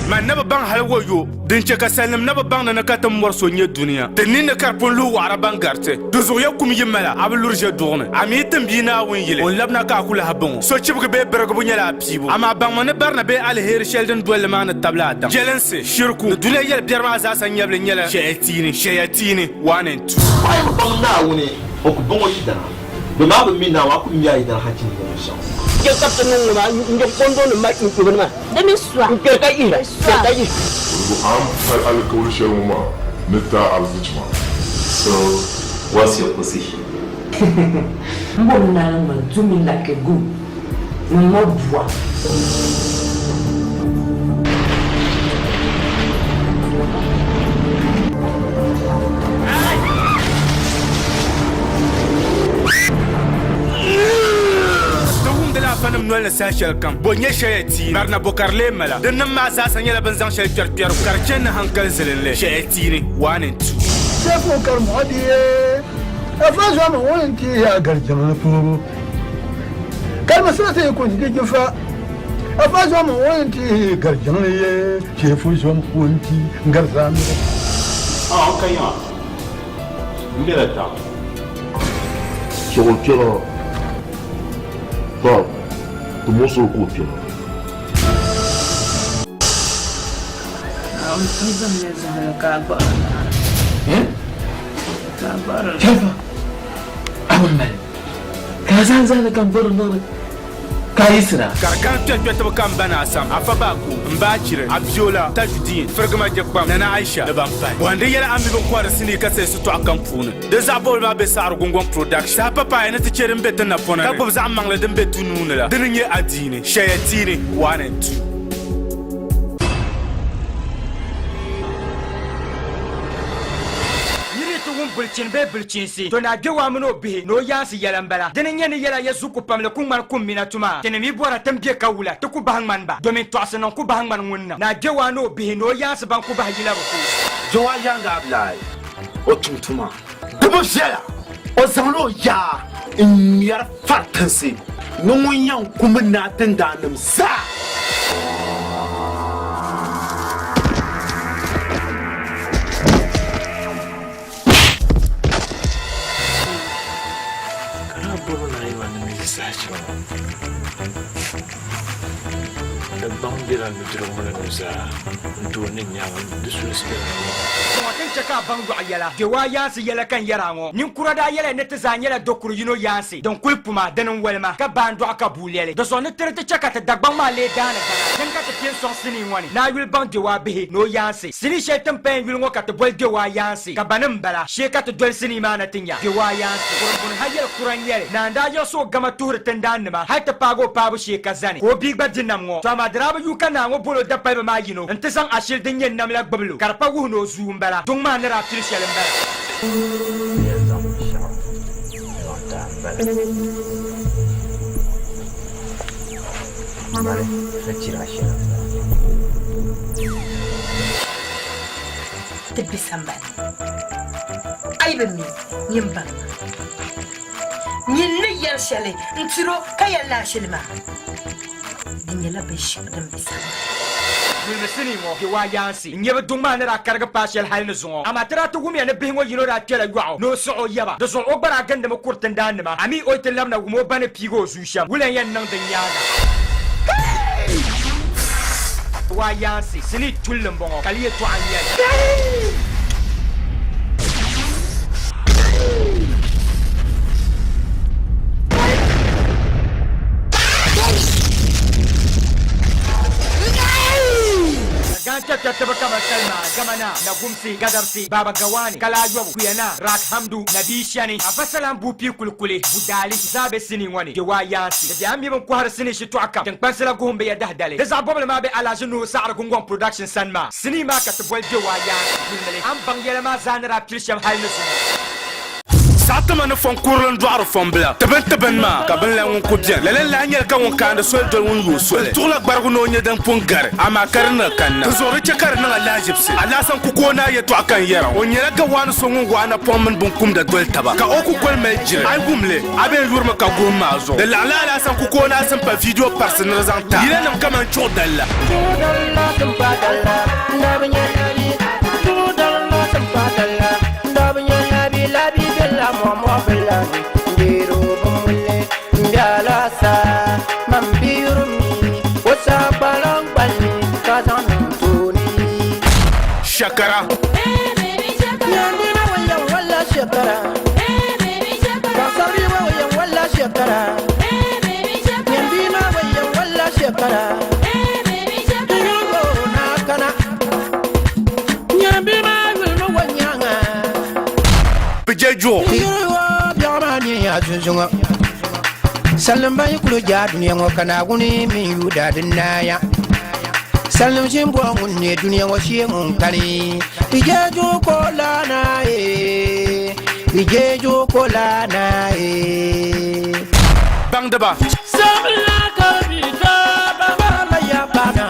ma naba bang halwo yo din ce ka salim naba bang na ka ta morso nye duniya de ni ne karpon lu wara bang garte do zo ya kum yimala abulur je dogne ami tambina won yile on labna ka kula habon so cibga be bergo bu nyala pibo ama bang man barna be al her sheldon dole man tabla adam jelense shirku duniya yel biyarma za san yable nyala shayatini 1 and 2 ay bang na woni o ko bongo yidana be ma be mina wa ku nyaay dal hatin ko chance ke kapta non ma ngam kondo no ma ko ma demi soir ke ka ira ke ka yi am hal al kawl shawma nita al zijma. So what's your position? mbona ma zumi la ke gu mo voix fanam nol sa shel kam bonye shayati marna bokarle mala dan nan ma sa sanya la banzan shel perper karchen hankal zelele shayati ni 1 and 2 chef mo kar modi afazwa mo wonti ya garjama fu kalma sanata ko ndi fa afazwa mo wonti garjama ye chef zo mo wonti ngarzami kaya ndela ta So kira ta to moso ko kira Chef awon mal ka san zan kan bar no kaisra karkan to kan bana sam afa ku mbachire abiola tajudin fergama jekbam nana aisha da bampai wanda yala ambi ban kwara sini ka sai su to akan funa da zabol ma be sar gungon production sa papa ina ta cerin be tan na fona ka bob za mangla dan be tununa la dinin ye adine shayatini 1 and 2 bulchin be bulchinsi to na gewa muno be no yansi yalambala denen yene yala yasuku pamle kumman kummina tuma tenemi bora tambie kawula to ku bahangman ba domin to asanan ku bahangman wonna na gewa no be no yansi ban ku bahayila ba ku jowa yanga ablai o tumtuma dubu shela o zano ya in yar fatansi nungun yan kuma na tandanim sa Bangira nutro mona nusa ndone nyawa disrespect wakan chaka bangu ayala gewa yansi yala kan yarango nin kurada yala ne ta zanyala dokuru yino yansi don kulpuma danan welma ka bando aka bulele do so ne tere chaka ta dagban ma le dana kan ka ta tien son sini wani na wil ban gewa be no yansi sini shetan pen wil ngo ka ta bol gewa yansi ka banan bala she ka ta dol sini ma na tinya gewa yansi kurun hayal kuran yele na nda yo so gama tur tandan ma hay ta pago pabu she ka zani ko big badin namgo to ma draba yu kana ngo bolo da pa ma yino ntesan ashil din yen namla gbablu karpa wu no zumbala tung ma ne raptir shelen bala mare retira shelen tibbi sambal ay be mi nyimba nyinne yar shele ntiro kayalla shilma dinyala be shikdam bisamba Wilma sini mo gewa yansi nyebe dungma ne ra karga pashel hal ne zongo amatara to gumi ne bingo yino ra tela gwao no so yaba do so ogbara gande mo kurtan dan ma ami o telam na gumo bane pigo zusham wulen yan nan dan yaga wa yansi sini tullum bongo kaliye to anya Ganta tabaka Salma Gamana na Gumsi Gadarsi Baba Gawani Kalajo Kuyana Rak Hamdu Nabishani Afasalam Bupi Kulkuli Budali Zabe Sini wani Gewa Yansi da ambi ban kwar sini shi to aka tan pansala gombe ya dahdale da zabobal ma be alajinu sa'ar gungon production sanma sini ma ka tabwal Gewa Yansi an bangela ma zanara pilsham halnusu Fatama na fon kurlan doar fon bla taban ma ka ban la won ko bien la la nyel ka won kan sol do won yu sol tur la bargu no nya dan pon gar ama karna kan to zo re kar na la jibsi ala san ku ko na ye to akan yara on yera ga wan so ngun wana pon man bun kum da dol taba ka o ku kol mai jira ay gumle abe yurma ka gumma zo de la san ku ko na san pa video personnel zanta yile nam kama chodalla Shakara Bejejo Salam bayi kulo ja dunia ngokana guni min yuda dinaya Salam jimbo ngunne dunia washie munkali Ijejo kolana Ijejo kolana Bang deba Sabla kabita baba la ya bana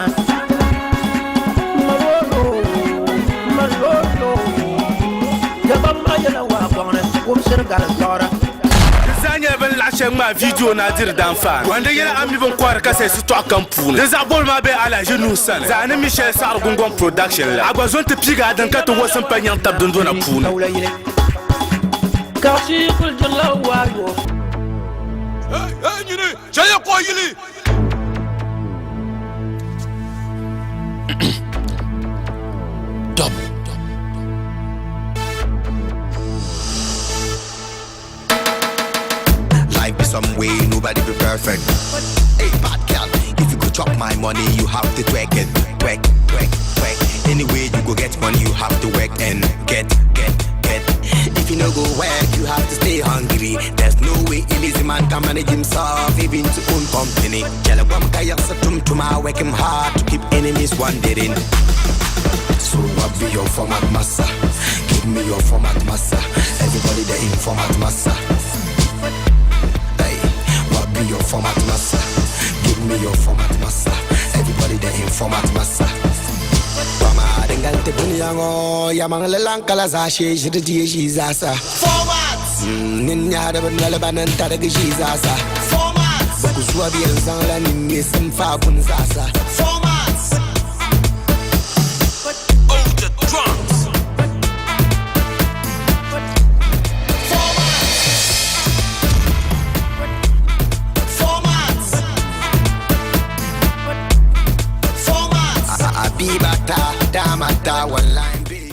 Malolo Deba mayala wa bana kum sirgal sora Zanya ben la ma video na dir dan fa wanda yela amni bon kwar ka sai su to akan puna da zabol ma be ala jenu san zani Michel Sar gungon production la abazon te piga dan ka to wasan panyan tab don dona puna ka shi kul jalla wa yo ni ne jaya ko yili Some way nobody be perfect. Hey, bad girl, if you could chop my money, you have to twerk it, twerk. Anyway, you go get money, you have to work and get. If you no go work, you have to stay hungry. There's no way a lazy man can manage himself, even to own company. Tell a woman guy up to my work him hard to keep enemies wondering. So what be your format, massa? Give me your format, massa. Everybody there in format, massa. Be your format massa. Give me your format massa. Everybody there in format massa. Mama dengal te bunyango yamang lelang kala za she jidi jizasa. Format. Ninya da banala banan tada jizasa. Format. Bakuzwa bi zangla ninge simfa bunzasa. Format. Oh the drums. Bibata, damata, one line, baby.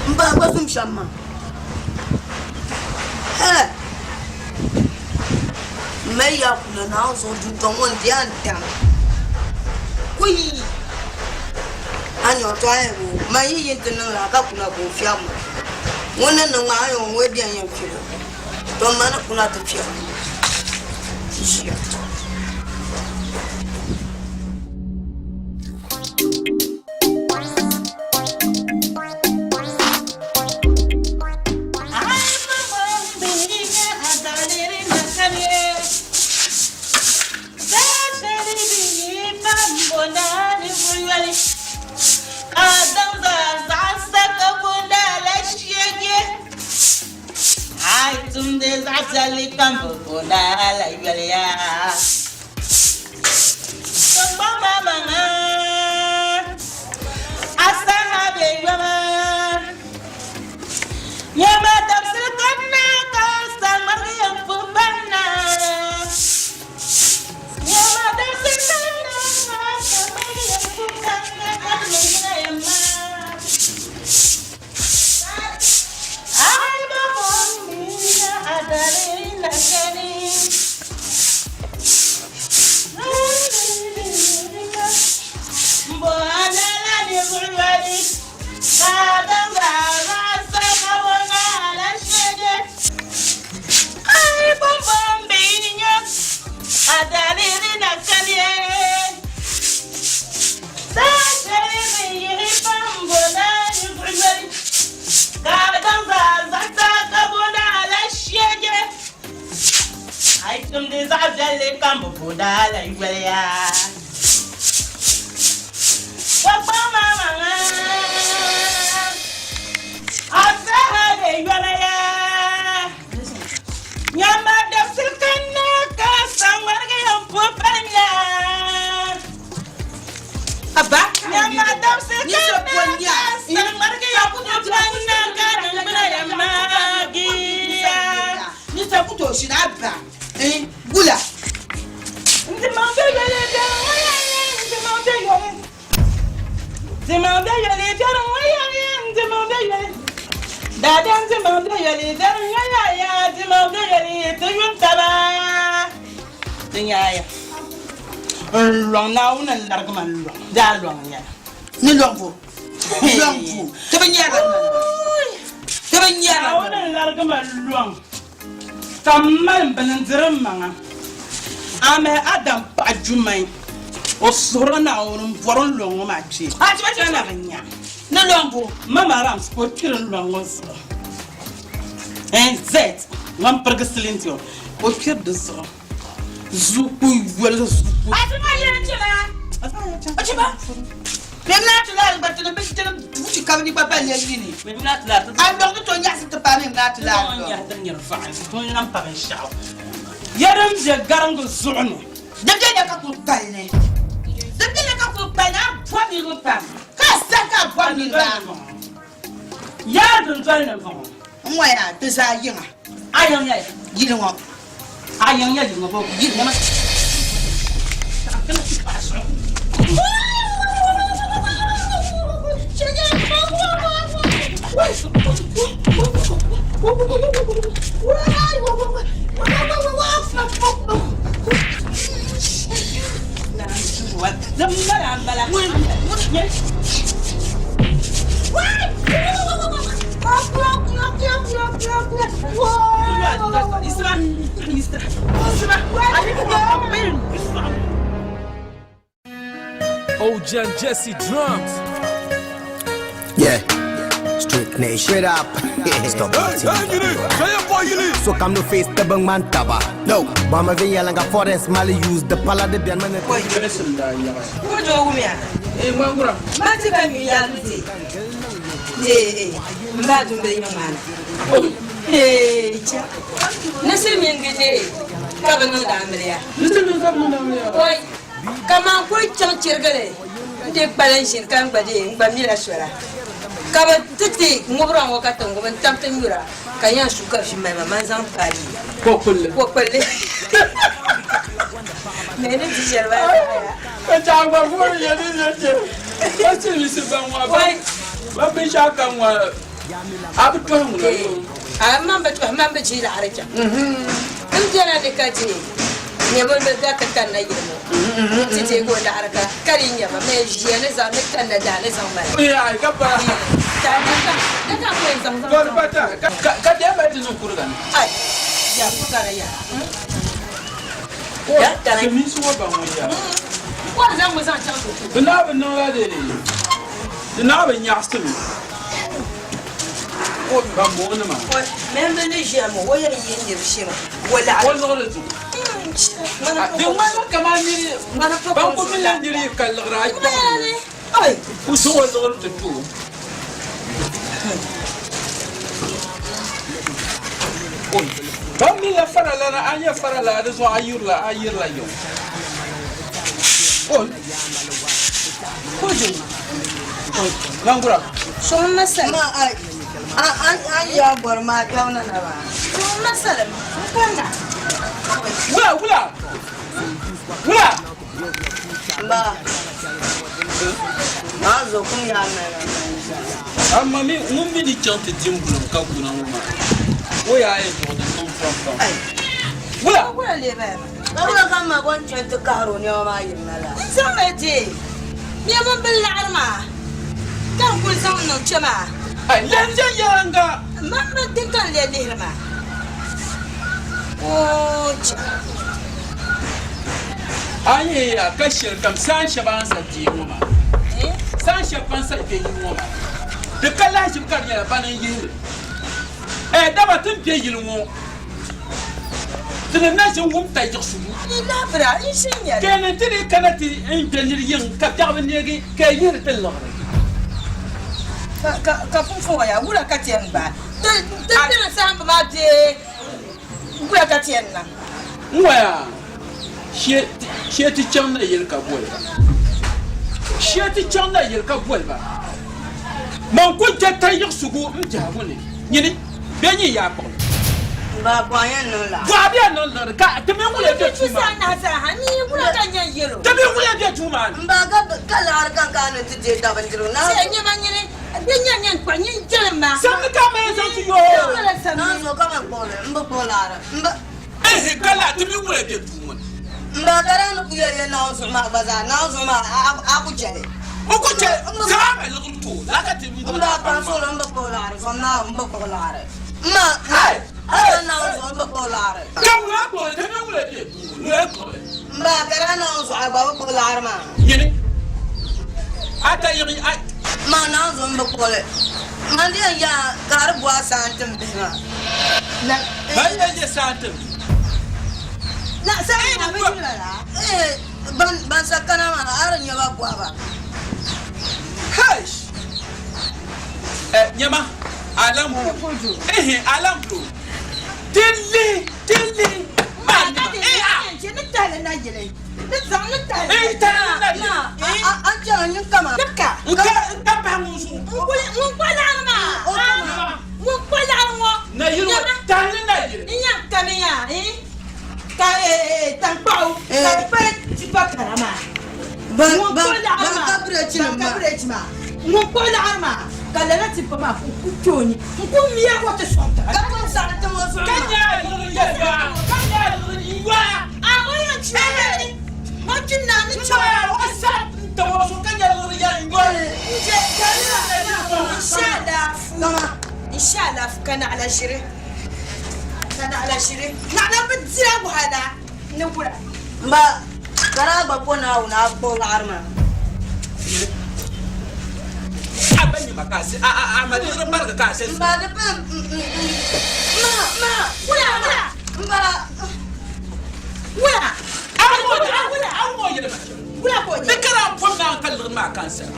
Mbaba sumshama. Meya kuna na zo du don won di anta. Kui. Anyo to ayo, mai yin tin la ka kuna ko fiamu. Wona no ma ayo we di anyo kiro. To mana kuna ta fiamu. Jia. Adam da za sa ka bunda lashi tum de zali kambo bona la yulia. Mama mama, asana be yama. Yama dam silkana kasta mariyam pubana. Yama dam silkana kasta mariyam pubana kadmina yama. Ay babonina adalina kani. Long now and Larkman long. That long, yeah. No long for. Long for. Seven years. Larkman long. Some man Benanzermanga. I'm a Adam Pajumai. Or Sorana or Foron long match. I was no long for. Mamma Ram sport children long was. And that one pergasilintio. What killed the song? Zuku well. I don't know. What you want? We're not allowed, but the big to come in Papa Yelini. We're not allowed. I'm not going to ask the pan not allowed. You're fine. Don't lump and shout. Yadam's a garango zone. The day I got to pay. The day I got to pay up 20 rupees. Cast that up 1 million. Yadam Zone. Why, this are young. I don't know. You don't want. I am yelling about you. Old John Jesse drums. Yeah, straight nation. Straight up. Stop so come no face the bang man taba. No, Mama Villa Langa Forest Mali use the pala de Biaman. What do you mean? Matty, Madam the young man. Hey, listen, Governor Damaria. Listen to Governor. Why, come on, quite church. Take balance in Cambody, Bamila Swara. Cover Titi, Mura Wakatongo, and Tampamura. Kayan Sukashi, my mamma's on party. Populi. Many teacher. But I'm a warrior, isn't it? What's the listen about why? What be shocked on what? I remember Gina Aricha. I'm General Cati. Never the Dakatana. Titi go to Arca, Carinia, Majianas on the Canada is on my. Yeah, I got Bammi la farala na anya farala da so ayirla yo. Kojo. Langura. So masal. Ma an ya bor ma kauna na ba. So masal. Kanga. Wula. Ba. Ma zo kun ya mera. Amma mun bi di chante dimbulum ka kuna mu ma. Oya e do da ton from. Wula le ba. Wula kan ma gon chante karo ne ma yin mala. Samete. Me mun bil arma. Kan kul sam no chema. Ai lenjan yaranga. Mamma dinkan le lirma. Oh. Aye ya kashir kam san shaban sa ji mu ma. San shaban sa ji mu ma. De kala shi kan ya banan yi. Daba tun fiye yilmu. Tun na shi wumta yi su. Ina fara in shin ya. Kenan tiri kanati in janir yin ka jabin ne ke yir tillo. Ka funfun ya wula ka tiyan ba. Dan san ba de wula ka tiyan na. Waya. Shi ti can na yir ka boy. Shi ti can na yir ka boy ba. Man kun ta yi su go in jabu ne. Yini benyi ya ko. Ba boyan no la. Ba biya no la ka te me wule de tuma. Sa na sa hani wula kan yan yelo. Te me wule de tuma. Ba ga kala har kan kan ti je da ban jiro na. Sai nyi man yini. Benya nyen kwa nyi jelma. Sam ka me so ti yo. Na so ka man bole. Mba bolara. Mba kala te me wule de tuma. Mba gara no kuya ye na so ma baza na so ma aku jere. Oku jere. Sa me lo tu. La ka te mi. Mba pa so mba bolara. So na mba bolara. Ma hai. Ara na so mba bolara. Kam la ko te me wule de. Le ko. Mba gara na so ba bolara ma. Yini. Ata yiri ai. Ma na zo mba bole. Man dia ya gar bua santum bina. Na ban ya santum. Na sai na bi la. Ban sakana ma aran ya ba bua ba. Hai. Nyama alam. Alam bro. Dilli. Ma na je ni tale na jele. Ni zam ni tale. Tale na jele. An jara ni kama. Ka ba mu su. Mun kwala ma. Mun kwala mo. Na yiro tale na jele. Nya kamiya, ka tampau. Ka pe ti pa karama. Ban kabre chima. Mun kwala ma. Kala na ti pa ma ku choni. Ku miya ko te sonta. Ka ko sa ta mo so. Kanya wa. Oya chele. Mo tinna ni Chaya wasa. To so kanya ya ngwa. Inshallah كان على شري نحن بنزرب هذا نقول ما قرابة بونا ونعبو العرمة أبني مكاسي ما دي رمبر كاسي ما دبم ما ولا بودي ذكرى فمنا كل ما كان سر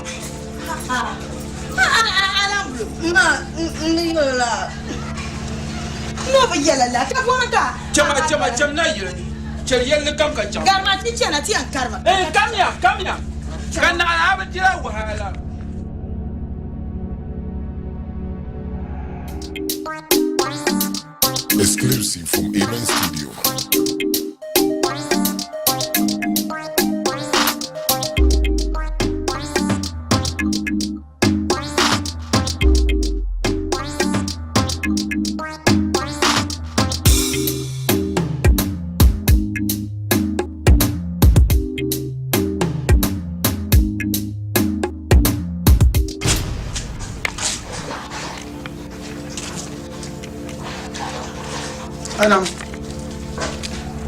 ما نيولا ما بيلا لا كفونا جم نايرني شريان لكم كجم كارما تيجي تيان كارما كم يا كان على عبد جلا وهلا Exclusive from Amen Studio.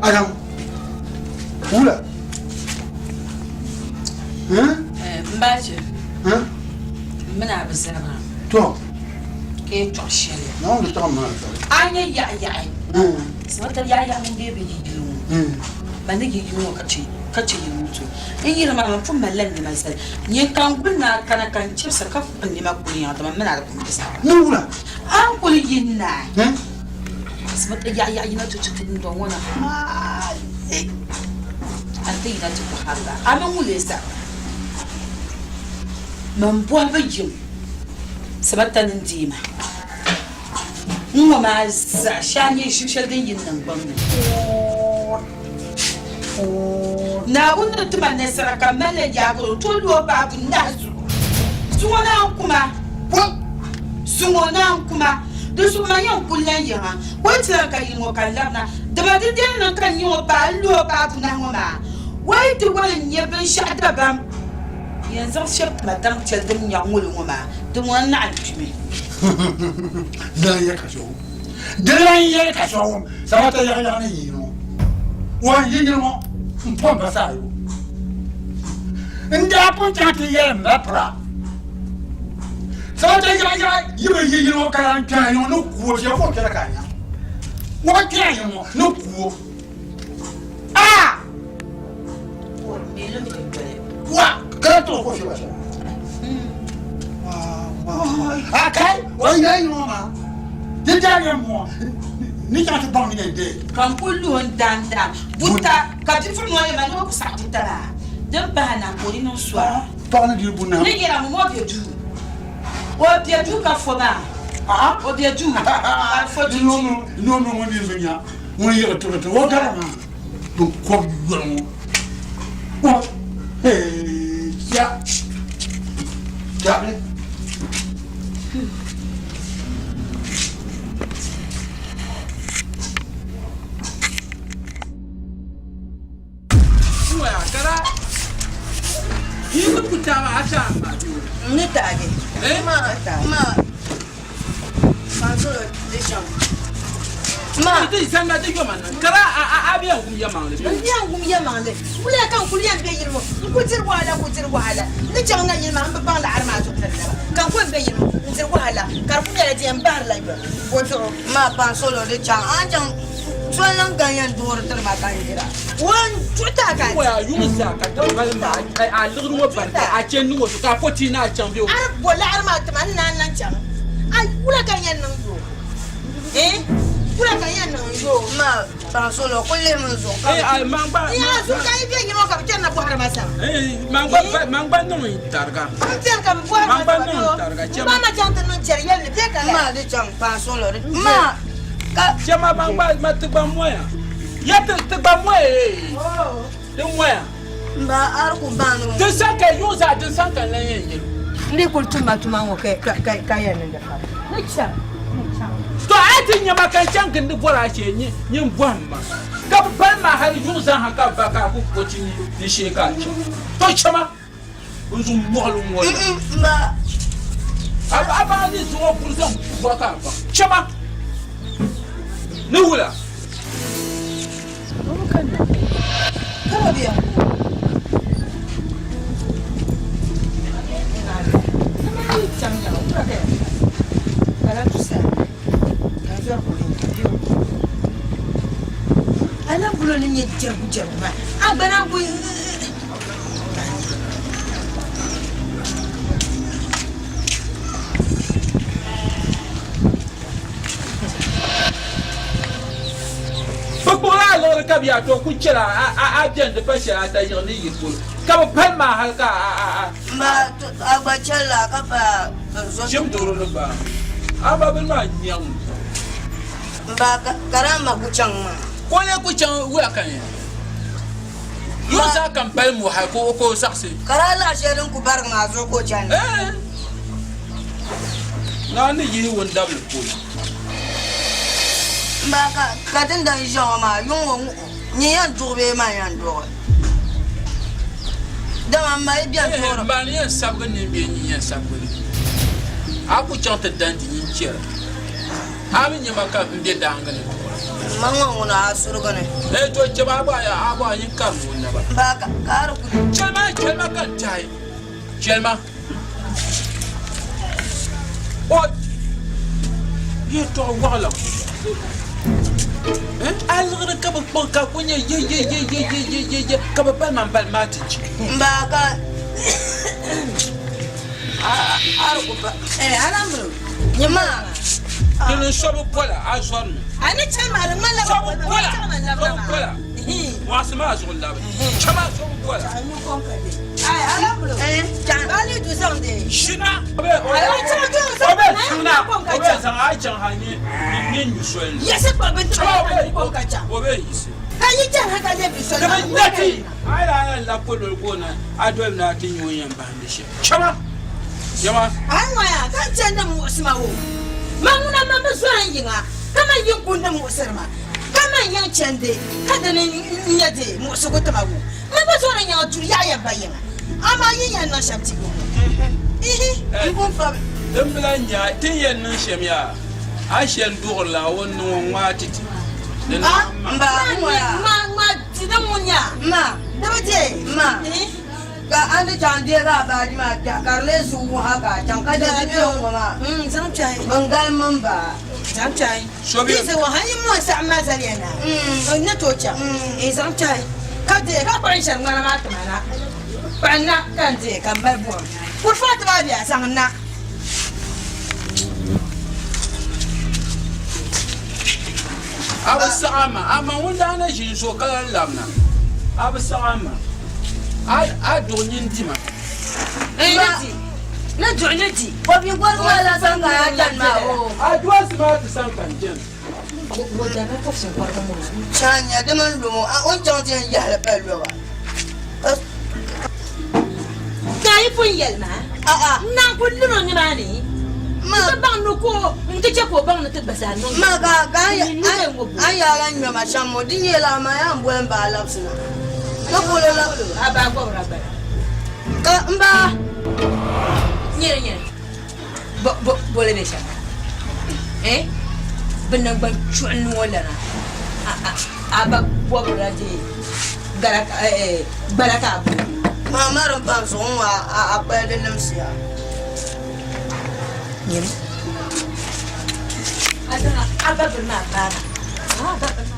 Adam. Oula. Mbaje. Mina bezaba. Toi. Ke toshele. Non, le temps mal. Anya ya. Sawata ya mun bebe yilu. Bande yilu kace yi mutu. Yi ma man fun mallan ne mai sai. Ni kan gunna kana kan chipsa kafin ne ma kuni ya da mina da kuma bisa. Non oula. An kuli yinna. Sebab ya ina tu cetin dong wana. Ante ina tu pahala. Ama mulesa. Mambuah bajum. Sebab tanin dima. Mama shanye shusha din yin nan bamne. Na wannan tuma ne saraka mele ya go to do babu nazu. Suwana kuma da su ma yan kullen yana wai tsara ka yi mo kallana da ba da din nan kan yi ba lo babu nan ma wai da wannan ya bin sha da bam yanzu shek madam chaldin ya ngulu ma da wannan alfimi dan ya kaso sabata ya ne yi no wa yi no mpon ba sa yo nda pon ta ti ye mbapra sabata ya yi no kan kan no ku je ko kala kan ya wa kan yo no ku wa ka to ko shi ba okay wa yi no ma déjà moi ni quand tu parles de quand kullu ndanda buta ka ti fu moye ma no sa buta la de bana ko ni no soir parle du buna ni gira mo de du o de du ka fo ba o de du al fo du non mo ni zunya mo yi to wo dara ma donc ko yo mo ya Ini putawa acha Ni tage. Ma. Fanzo de cham. Ma. Itu isanga de yoma na. Kara abiya gum yama le. Biya gum yama le. Wala kan kuliyan be yirmo. Ko tir wala. Ni changa yirma am ba la arma to talla. Kan ko be yirmo. Tir wala. Kar fu ya je ambar la ba. Ko to ma panso lo de chang. Anjang solan ganyan dor tar ma kan jira. Wan tuta ka. Wa yunsa ka to balma a lugru wa ban a cenu wa ka poti na champion. Ar bola arma to man nan chang. Ai wala ganyan nan yo. Pura ganyan nan yo. Ma panso lo ko le mun zo. Mangba. Ya zo ka ibe nyimo ka bita na bo har masa. Mangba no targa. Antel ka bo har mangba no targa. Mama janta no cher yel te ka. Ma de chang panso lo. Ma Chama mangba matba moya. Ya te ba moya. De moya. Ba ar ku banu. De sanka yuza de sanka na yen. Ndi ko tuma ngo ka ya ne da fa. Ne cha. To ati nyama kan chankin de bora che nyi mbamba. Ka ban ma har yuza ha ka ba ka ku ko chi ni sheka. To chama. Unzu molu. Ma aba ni zo kurzo ba ka ba. Chama. Nula. Kama biya. Ana bulo ni nye jabu ma. Abana bu Bakbola lo ka biya to ku kira a biyan da fashi a ta yi ne yiko. Ka ba fan ma halka ma agbachala ka ba zo. Shim doro ba. Aba bin ma nyan. Ba karama ku chang ma. Ko ne ku can wuya kan ya. Yo sa kan bal mu ha ko saksi. Karala sherin ku bar ma zo ko can. Na ni yi won double ko. Ba ka tin da jo ma yung ni yan durbe ma yan do. Da ma mai bien toro. Ba ni yan sabga ni bi ni yan sabga. Aku chanta dandi ni chera. Ami ni maka mbe dangane. Mango na surgane. To chaba ba ya aba yin kan wonna ba. Ba ka ku. Chelma kan tai. Chelma. O ye to wala. Algre ka ba ka kunya ye ka ba bal man bal matich. Ba ka aru ku ba. Alamro. Nyama. Dinin sobu bola a zormi. Ani chama la mala Sobu bola. Sobu bola. Wasu ma zo labe. Chama sobu bola. Ai ala bulo. Bali du sonde. Shina. Ai chama du sonde. Obe shina. Obe san ai chan ha ni nyusol. Yese pa betu. Obe yisi. Kayi chan ha ka de biso. Dama nati. Ai la polo kona. Adwe na ti nyoyen ba ni she. Chama. Yama. Ai wa ya kan chanda mu usma wo. Mamuna mama zuwa yinga. Kama yin kunda mu usma. Kama yan chande. Kada ne nyade mu usugo tamawo. Mama zuwa yan tu ya ya bayinga. Ama yin yan na shabti go. Ngun fa. Dembla nya tin yan nan shemya. A shen dur la wonno watiti. Ma tidan munya. Ma. Dabate. Ma. Ka ande chande ga ba di ma ta karle su haka can ka da biyo ma sam chai bangal mamba sam chai Sobi se wa hayi mo sa ma zaliana na to cha sam chai ka de ka pa shan ngana ma ta mana panna kan de kan bar bo por fa ta ba biya san na Abu Sama ama wanda na jin so kalan lamna Abu Sama a donyin tima na joneti ko bi gwan wala san ga jan ma o a duwa su ma ta san kan jan mo da ba ko sin ko mo chanya de man lo a on jonti ya la pa lo wa dai pun yel ma na ko luno ni ma ni ma bang no ko nte ko bang no te basa no ma ga ya aya la nyoma ma shamo di yela ma ya mbwe mba la sina ko bolo la aba ko raba ka mba nyere bole be sha benang ban chuan wala na aba ko raje baraka mama ran ban so a ba de namsiya nyere ada aba berna bana aba berna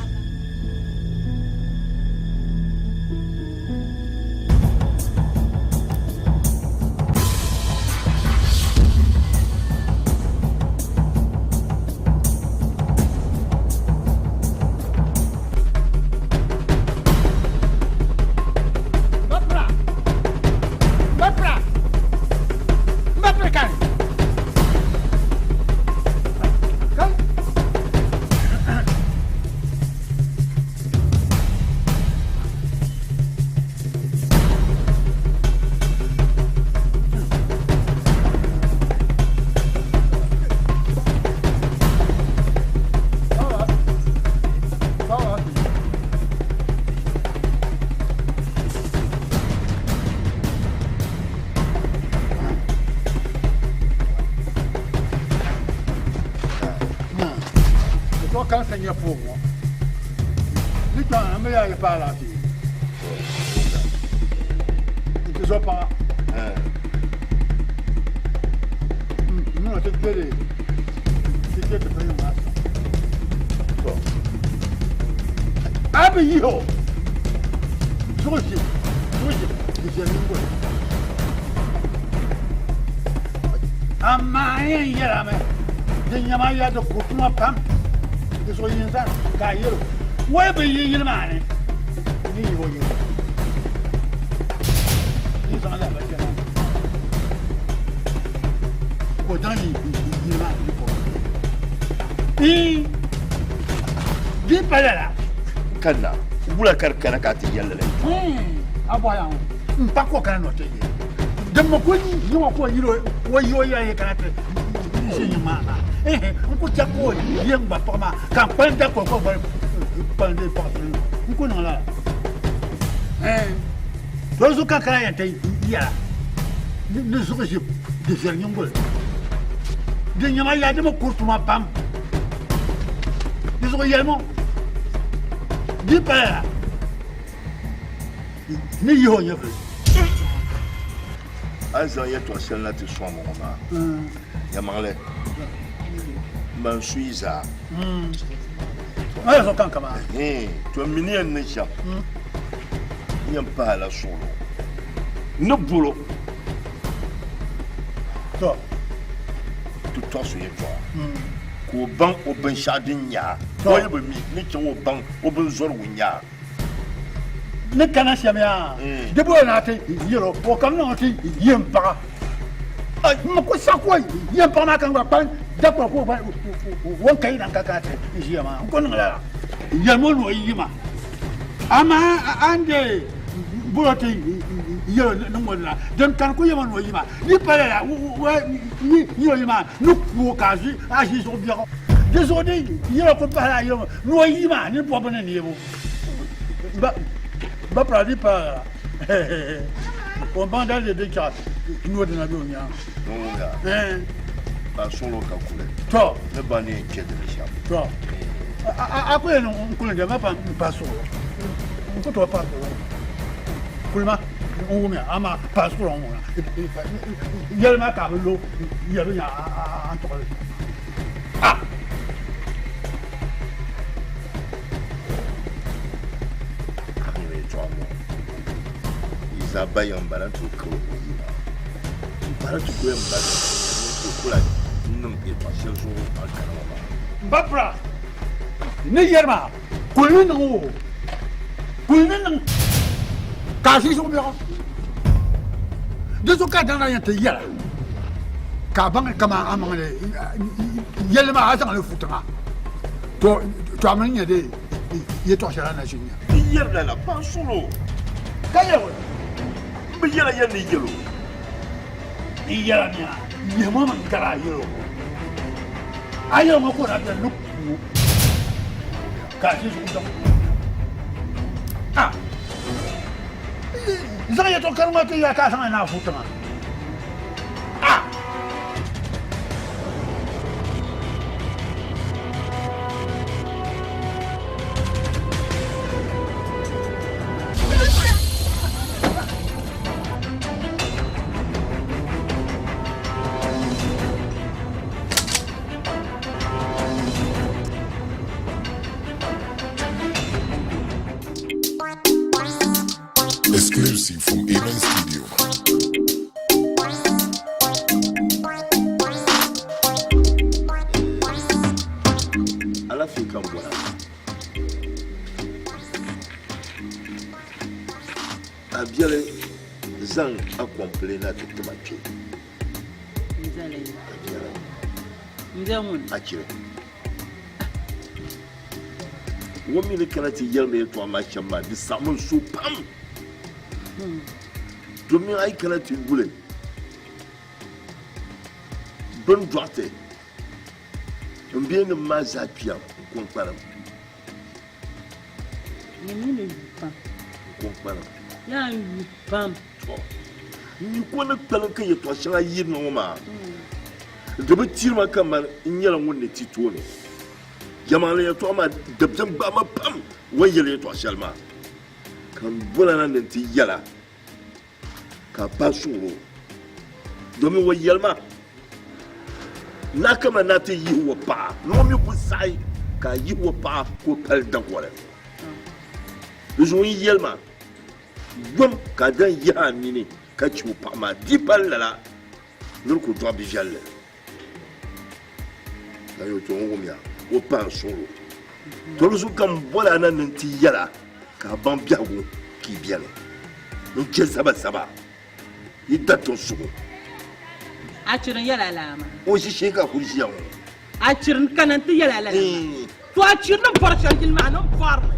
Kan sanya fomo ni kan me ya pa la fi tu so pa no te quede si que te prendo más so abi yo soji ki je ningo amma yen yara me de nyama ya do kutuma pam so yin san ka yero wai bai yin ma ne ni ho yin ni san la ba ke ko dan ni ma ni ko di palala Kana bula karkana ka ti yalla le abaya mpa ko kana no te dem mo ko ni wa ko yiro wo yo ya ye kana te ni ma nko chako yen ba pama kan panda ko pande pa nko na la to zo ka kaya te ya ni zo je de faire nyongol de nyama ya de mo kurtuma pam ni zo yelmo di pa ni yo nyefle azan ye to sel na ti so mo ma ya mangle man suiza ay so kan kama to minien ne cha nyam pa la solo no bulo to so ye to ko ban o bin shadin ya ko yi mi ni ke o ban o bin zor wunya ne kana shamya de bo na te yero o kam no te yem pa ai ma ko sa ko yem pa na kan ba pan da ko ko ba won kai nan ka ka te yema ko no la yemo no yima ama ande bulote yero no mo la dem kan ko yema no yima ni pare la ni yima no ko ka ji a ji so bien désolé yero ko pa la yero no yima ni po bana ni yebo ba pradi pa on banda de decha no de na bi onya ba solo ka kule to ne ba ni ke de sha to a ko no ko de ma pa so ko to pa kulma on mi ama pa so on mo yel ma ka lo yel nya an to Bayan bara to ko bara to ko mbara to kula nnum e pa shelso akara ba babra ne yerma kulmin no kulmin ka shi so biya de so ka dan ya te yara ka ban kama amane yelma asan le futama to amanya de ye to shara na shinya yerda la pa solo kayo bi yala yanni yelo yala nya ye mo man kara yelo ayo mo ko na de lu ka shi su zan ya to karma ke ya ka san na futama Exclusive from Amen Studio. Ala fi kan bona abiale zan a complain at the match nzamun akire womi ne kana ti yelme to amacha ma di samun su pam domin ai kana ti gule ban droite mbien ma zapia kon param ni pa kon param ya pam ni ko na talan kan yato shara yin no ma da ba tirma kan man in yaran wonne tito ne jama'a ya to ma dabjan ba ma pam wai yele to shalma kan bulana nan ti yala ka ba suro domin wai yalma na kama na ta yi wa ba no mi ku sai ka yi wa ba ko kal da kwale zo yi yalma gom ka dan ya mi ne ka ci pa ma di ballala nur ku to bi jalle ayo to ngom ya o pa solo to lu kan bola nan ti yala ka ban biago ki biale in ke saba yi da to sugo a cirin yala lama o shi sheka ku shi yawo a cirin kanan ti yala lama to a cirin borshan gil ma non forme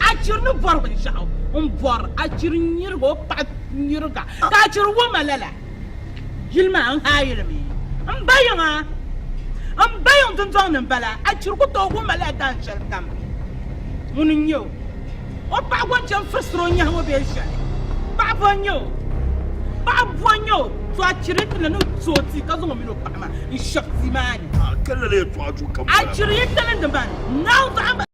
a cirin borbe shao bor a cirin yirgo pa yirga ka cirin wo malala gil ma an hayir mi an bayan tun zon nan bala a cirin ko to wo malala dan shal kam munin yo o pa gwancan fistro nya wo be sha ba bonyo to a cirin na no tsoti ka zo mi no pama in shakti mani kala le to aju kam a cirin talan da ban now da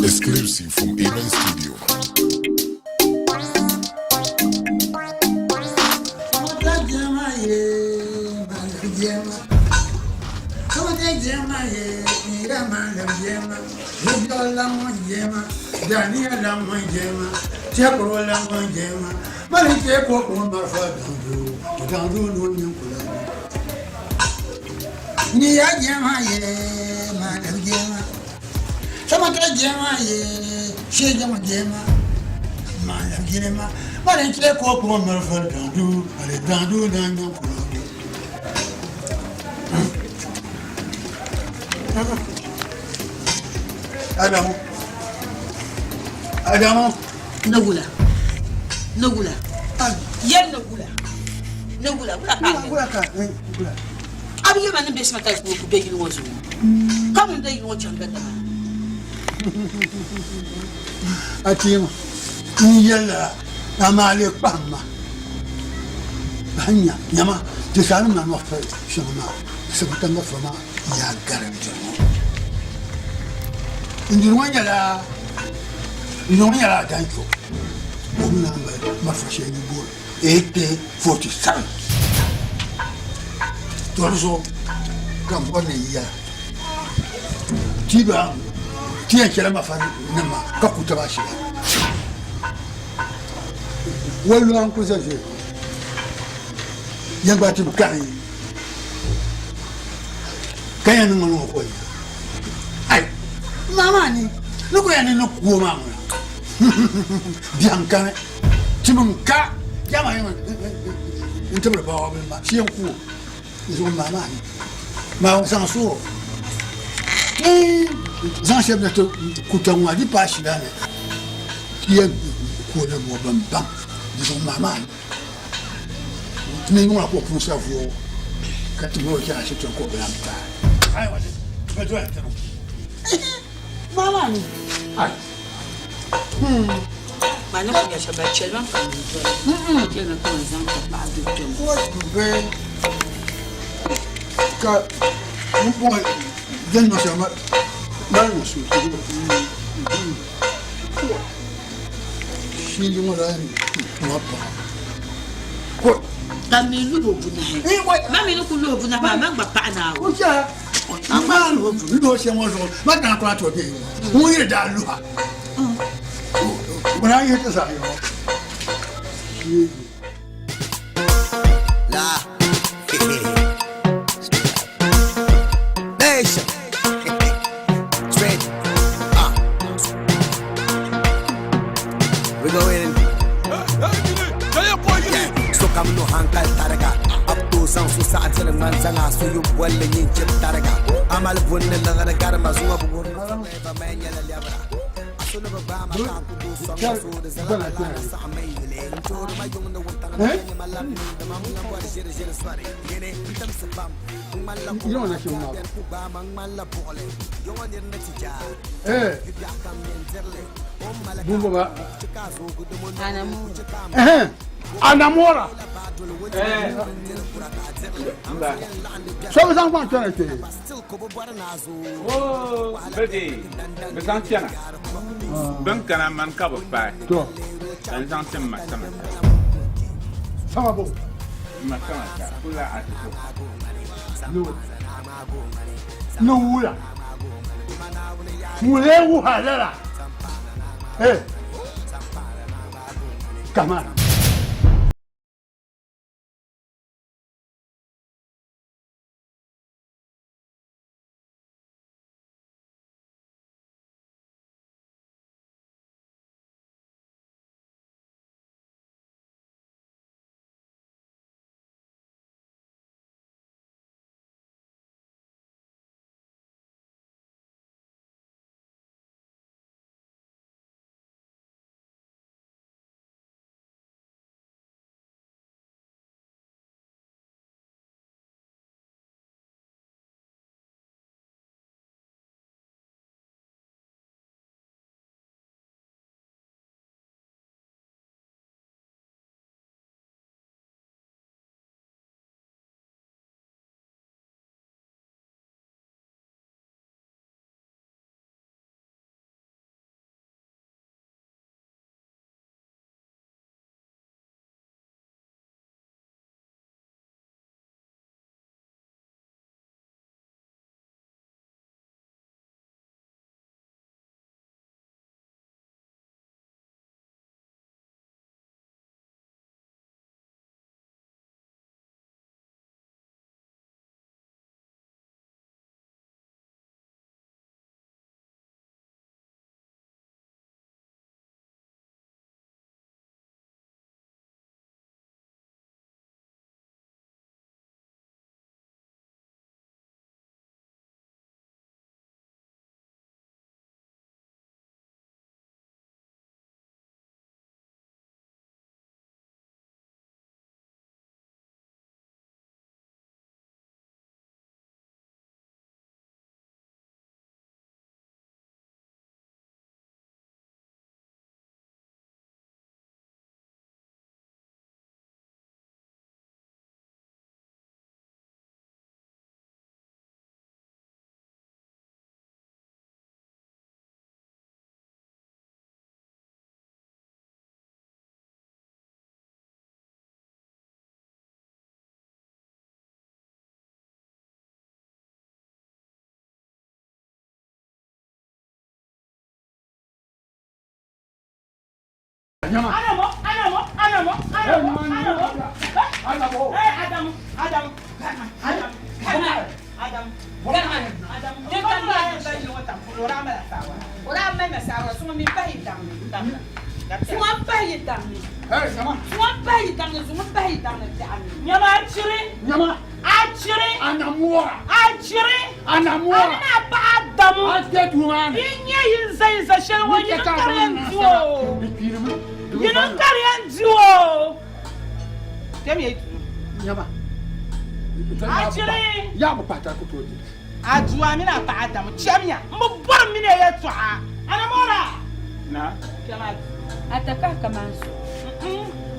Exclusive from Amen Studio. Adamu, Nagula. Yem Nagula. Abi you man best matter ku be you was. Come on, you watch and better. Atima, Niyala, Amale Pama. Hanya, Yama, the Salman of Shama, September from Yagaran. In the one yala, you know, yala, thank you. Mafasheni Bull, 1847. Torso, Campone, Tiba, Tia Kelama, Nama, Kakutabashi. Well, long possession. Young Batum Kani. Kayan no boy. Ay, Mamani, look at any no woman. Bianca, Timunka, Yama, into the power of my Chianku is on my mind. My Sanso. Zanchef to Kutamwa di Pashidane. Here, Kuda Mobam, is on my mind. Name one of yourself, you cut to more cash to a couple of times. I was it. Mamma, Ma non mi piace baccello, non fa niente. Io non penso anche a un po' del nostro ma non so sì io non ko kami lu bu na mami no ku lu bu na ba ma gba pa na o ja ama lu se mo so ma na ko ato de mo ye da lu ha When I get this out, La Nation Straight We go in So come no hankal taraga Up to some so sad to the manzanga So you well in chip taraga Amal bunne lagara garma Zuma bugur Never man yala labra Anamora. So I'm going to tell you. Oh, Betty, the Santiana. Bunkana man cover pie. And something my stomach. How about my stomach? No, Wula. Wule Wuhala. Hey, come on.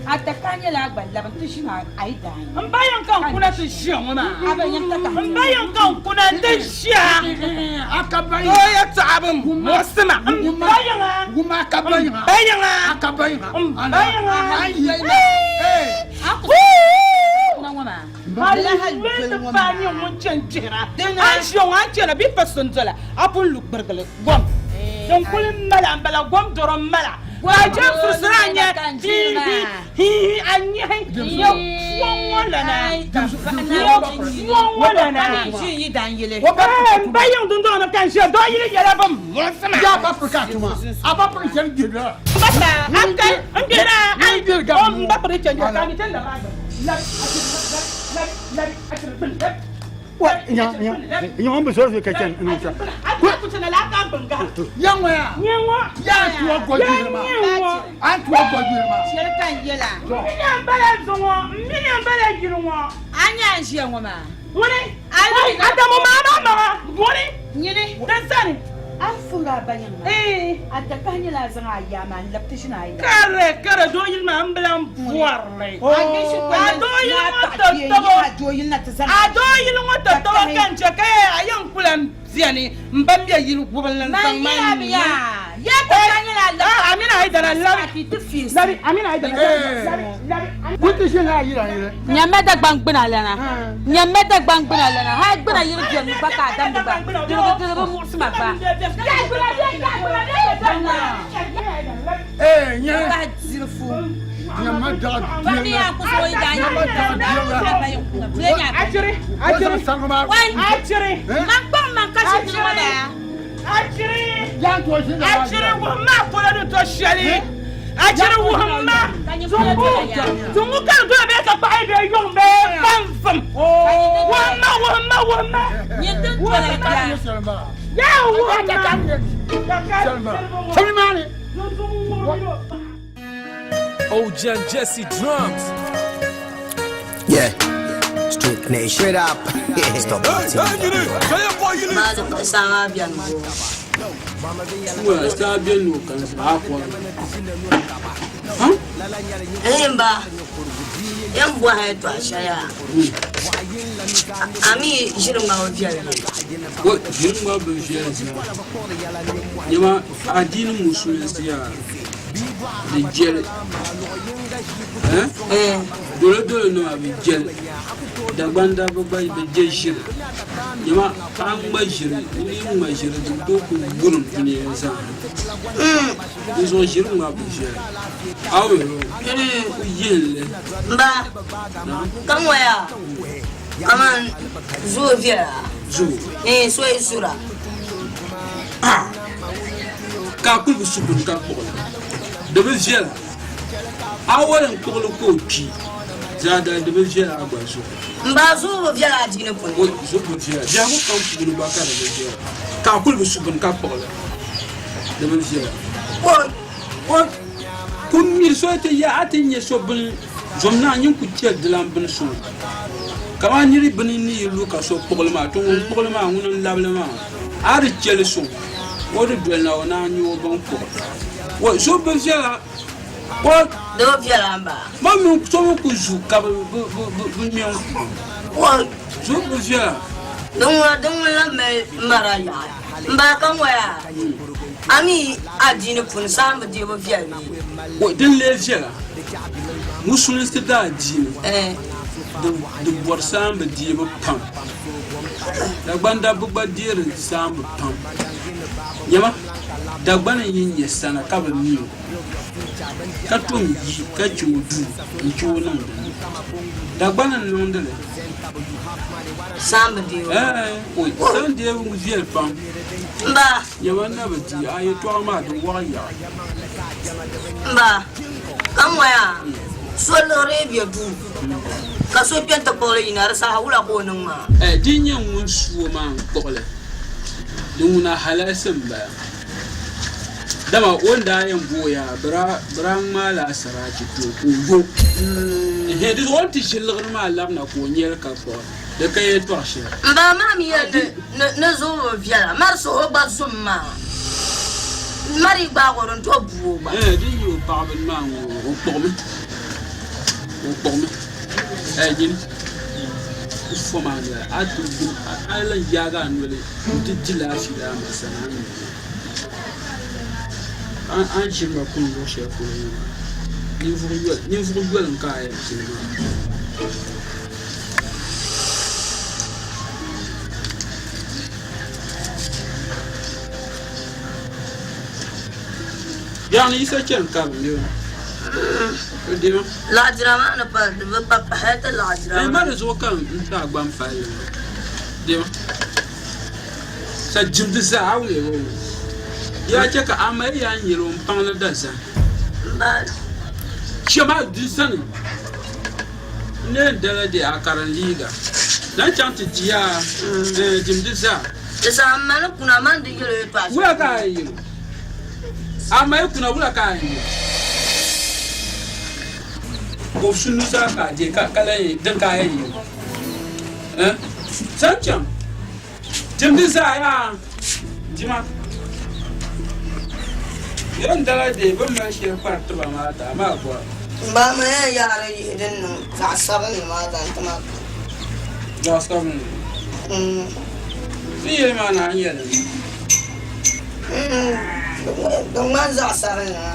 Atakanya la agba la bantu shi ma ai da ni. Mbayan kan kuna ta shi ma. Mbayan kan kuna ta shi. Akabayi. To ya tsabin musuma. Mbayan ha. Guma akabayi. Mbayan ha. Akabayi. Mbayan ha. Na ngoma. Mala halweta fani mun cancira. An shi an cira bi fasunzala. Apun luk bergale gom. Don kulin mala bala gom doron mala. Wajen fusranya hi anya yo wala na shi yi dan yele bayan dun don kan shi do yele yele bam musama ya ba furka tuma aba furka jan gira bata ankai angira ai on ba furka jan gira kan tan da ba la what ya on beso ke kan no sa ku tana la ka banga yanwa ya tuwa gojira ma an tuwa gojira ma shi kan yela minyan bala zongo minyan bala girwa anya shi ngoma wani ai adamu ma wani nyine dan sani afura bayan atakanya la zanga ya man lapti shi na ai kare do yin ma ambulan buarle yin na tazan adoyin wata to kan ce kai ayan kulan ziani mbambiya yin gubalan san man ya takanya la amina ai dara labi labi amina ai dara labi wuti shi na yira yire nyameda gbangbina lana nyameda gbangbina lana ha gbina yiri je mi baka adam ba diro musma ba nya ka zirfu nyameda wani ya kuso yi dan Achiri man ba man ka shi mana achiri ya to shi na achiri wo ma ko la to shali achiri wo ma zungu kan do be ka bai be yong be fam wo ma ni den to la ya wo Salimani. Ojan Jesse drums. Yeah. Street nation. Straight up. Stop it. Mas sama bian mo. Well, stop being no can happen. Huh? Emba. Yambo ha to ashaya. Ami jirunga ovia. What jirunga be share. Yama adinu musulisiya. The jelly. Dole no abi jelly. Da banda babai be jeshir. Yama kan majiri, ni majiri do ko gunun tuni yansa. Izo jirunga be share. Awe yelle. Mba. Kamwaya. Kaman zo via. Zo. So isura. Ka ku bi subun ka ko. De be jela. Awalan ko ko ki. Zada de be jela agbaso. Mba zo via la dine ko. Wo zo bu jela. Ja mo kan ku bi ba ka de jela. Ka ku bi subun ka ko. De be jela. Wo kun mi so te ya atinye so bun zomna nyin ku tie de lam bun so. Kama nyiri bani ni lu ka so problema to problema ngun lablema. Ari jele so. What do you know now? You go for what? So, Benzia, what? Do Vialamba. Mamma, so could you cover what? So, Benzia, don't love me, Maraya. Mbakamwaya. Ami, I didn't put some of the Via. What didn't let you? Muslims to die, Jim. The Borsam, the dear pump. The Banda Buba dear and Sam pump. Yama, the bunny in your son, a cover meal. ka tum yi ka chudu ni chuno da bana nondele Samba dio. Oi, san de ngu viel pam. Mba. Ya wana bati ayo to ma do wa ya. Mba. Kamwaya. So lo rebia du. Ka so pianta ko le ina sa hawla ko nang ma. Dinya ngun suo ma ko le. Duna halasin ba. Dama wanda yan boya bran mala saraki to ko. He dis wanti shilgr ma labna ko nyer ka ko. De kay to shi. Mba mami ya ne zo viala. Mar so ba summa. Mari ba ko ron to bu ba. Di yo pa ben ma o pome. O pome. Jin. Fo ma la atu ala yaga nole. Dijila shi da masana. An shirma kun zo shi ko ni vurugwel nkai shirma yani isa chen kam ne dima la drama na pa de papa hata la drama ma de zo kan ta gbam fa dima sa jimdi sa awe ya ce ka amai ya nyiro mpang da sa ba chama di sani ne dala de akaran liga dan chanti dia jimdi sa sa amana kuna mandi yelo pa wala ka yi amai kuna wala ka yi ko sunu sa ka je ka kala yi dan ka yi sancham jimdi sa ya jima yan dala de ban ma shi kwarta ba mata ma kuwa ba ma ya yara idan nan ka saban ma da tama ga saban ni ma na anya ne don man za saban na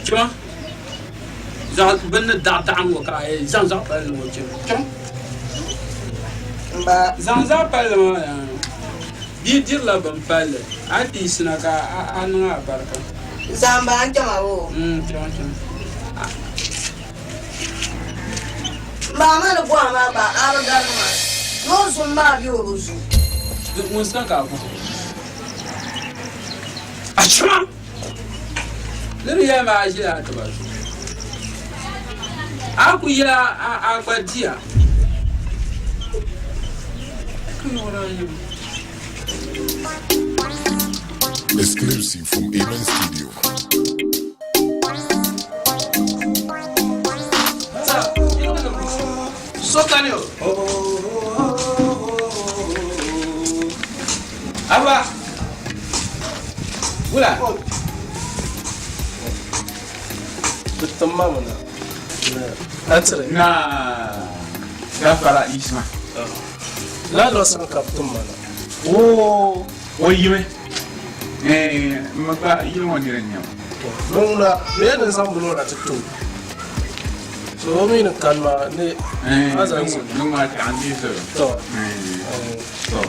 kuma za ban da ta an ka ai zan za ba ne wace ba zan za ba ne bi dirla ban falle ati sina ka anu barka zamba an jama wo ba ma da kwa ma ba arda ma no sun ma bi oruzu duk mun san ka ku achma liri ya ma aji ta ba aku ya agbadia Exclusive from Amen Studio. Sotanio. Aba. Wala. Betamma mana. Answer. Na. Gafara Isma. La do san kaptum mana. Oh, oyime. Maka iyo mo dire nyam. Nuna me da san bulo na tuttu. So mi na kalma ne azan su. Nunga ta andi so. To. To.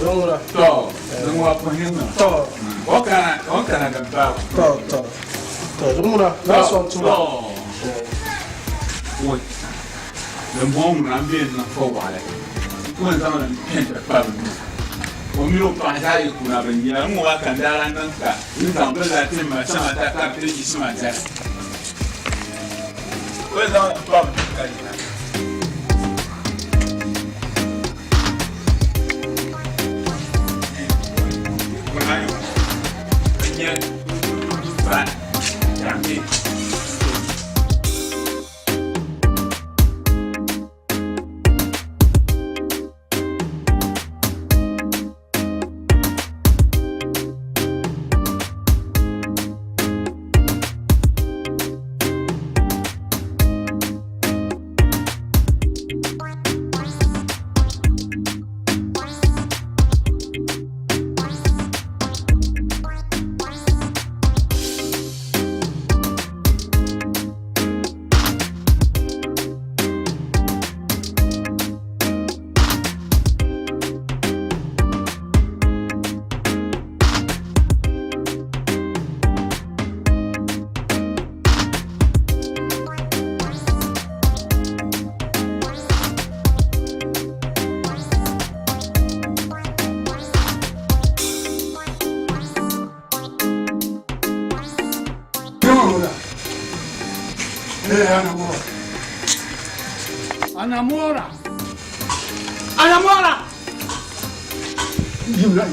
Nuna. To. Nunga ko hinna. To. Okana ga ba. To. To nuna na so tuma. Oi. Le bom na bien na fo wale. Ko zama na penta pa. Omiro pahari kuna benjia mu wakandara nanka nzambe la tema sama taka peji sima ja weza pa kalina kunayo benjia ba jambi Anamora. Gimna.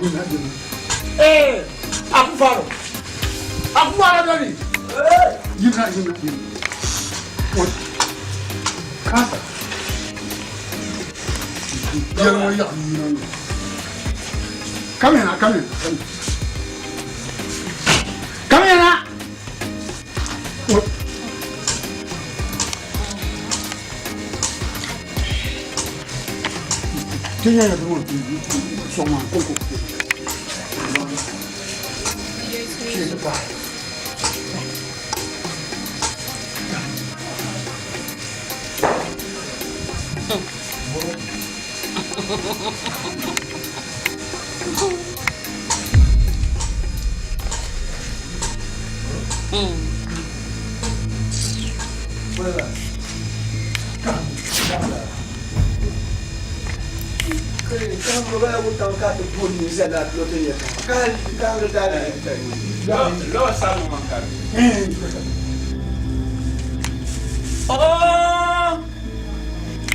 Aku faro dani. Gimna. Kasa. Jangan ya. Come here. Tiene que tomar soma coco.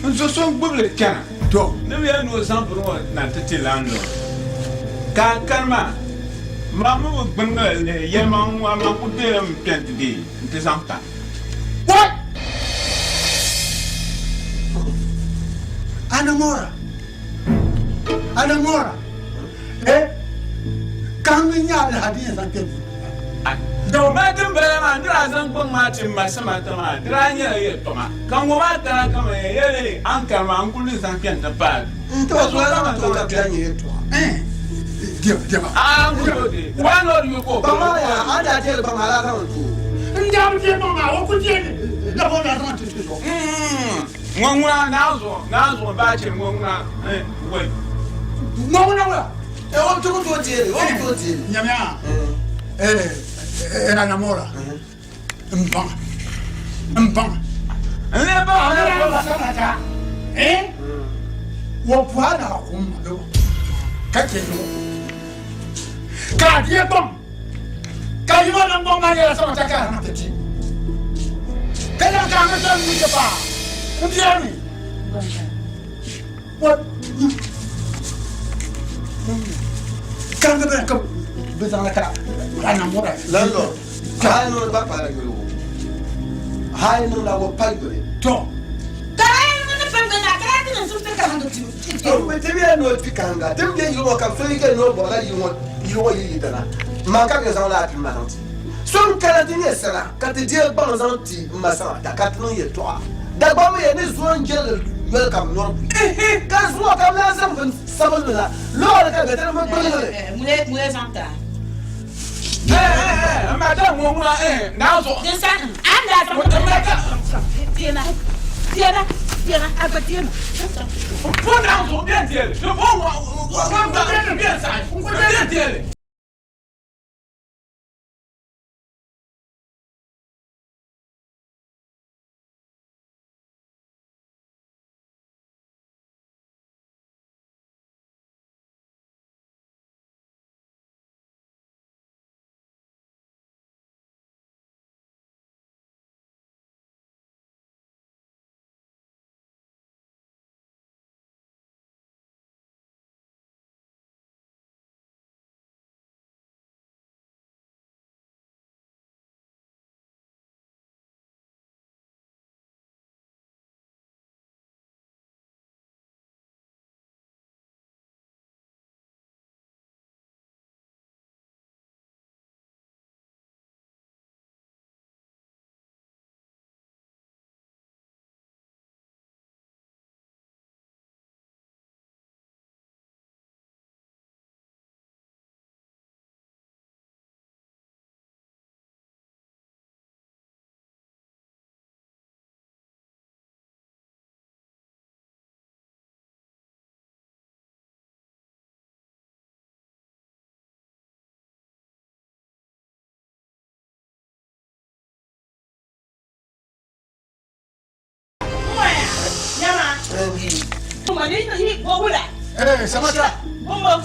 Nso so gbule kana to ne bi anu san pro na tete lando kan ma mu gbanga le ye ma wa ma ku de m pente de nte santa what Anamora kan nya da hadiya san ke do ma dum bela ma ndra zan ko ma tim ma sama ta ma dra nya ye to ma kan wo ma ta ka ma ye le an ka ma an kullu san ken ta pa to so la ma to la kan ye to dia an kullu de wa no yu ko ba ma ya ada je ba ma la ka to ndam je ba ma wo ku je la bo na ran ti so ngwa na zo ba che ngwa we ngwa wa e o to je nyamya era namora mpang leba sana wo puana kumma do kake do ka die bom ka yimo na bom ma ya sana taka na tati kala ka ma san mu pa ndiani what kan ga ka bezan ka anamora lalo hay no ba para gelo hay no la wo palgore to kai no na panga na kai na su fika hando ti to me te bi no fikanga te bi yo ka fe ke no bola yo yi dana man ka ga la pi mananti son kala ti ne sala ka ti die ba no zanti masala ta ka no ye to da ba me ne zuwan gel welcome no ka zuwa ka la sam sabon la lo ka ga ta ma mule santa madam wonwa now so this time and that tiena abatina for now so bien tiele je bon bien ça bien tiele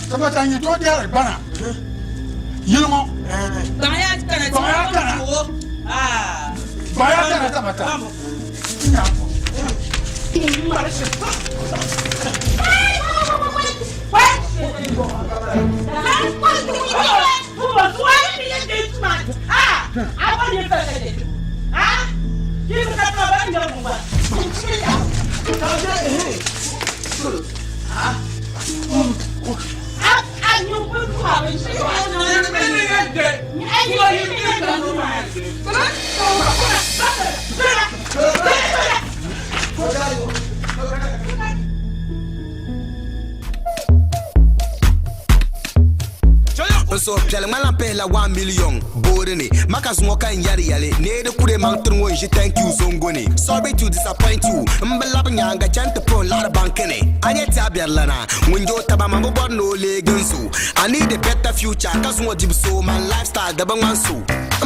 samata ni to dia bana yimo baya kana So jale mala pela 1 million bodene makas ngoka nyari yale ne de kude mangtru je thank you zongoni sorry to disappoint you mbala nyanga chante pro la bankene anye tabia lana munjo tabama bo no legensu I need a better future cause mo dibso my lifestyle da banwansu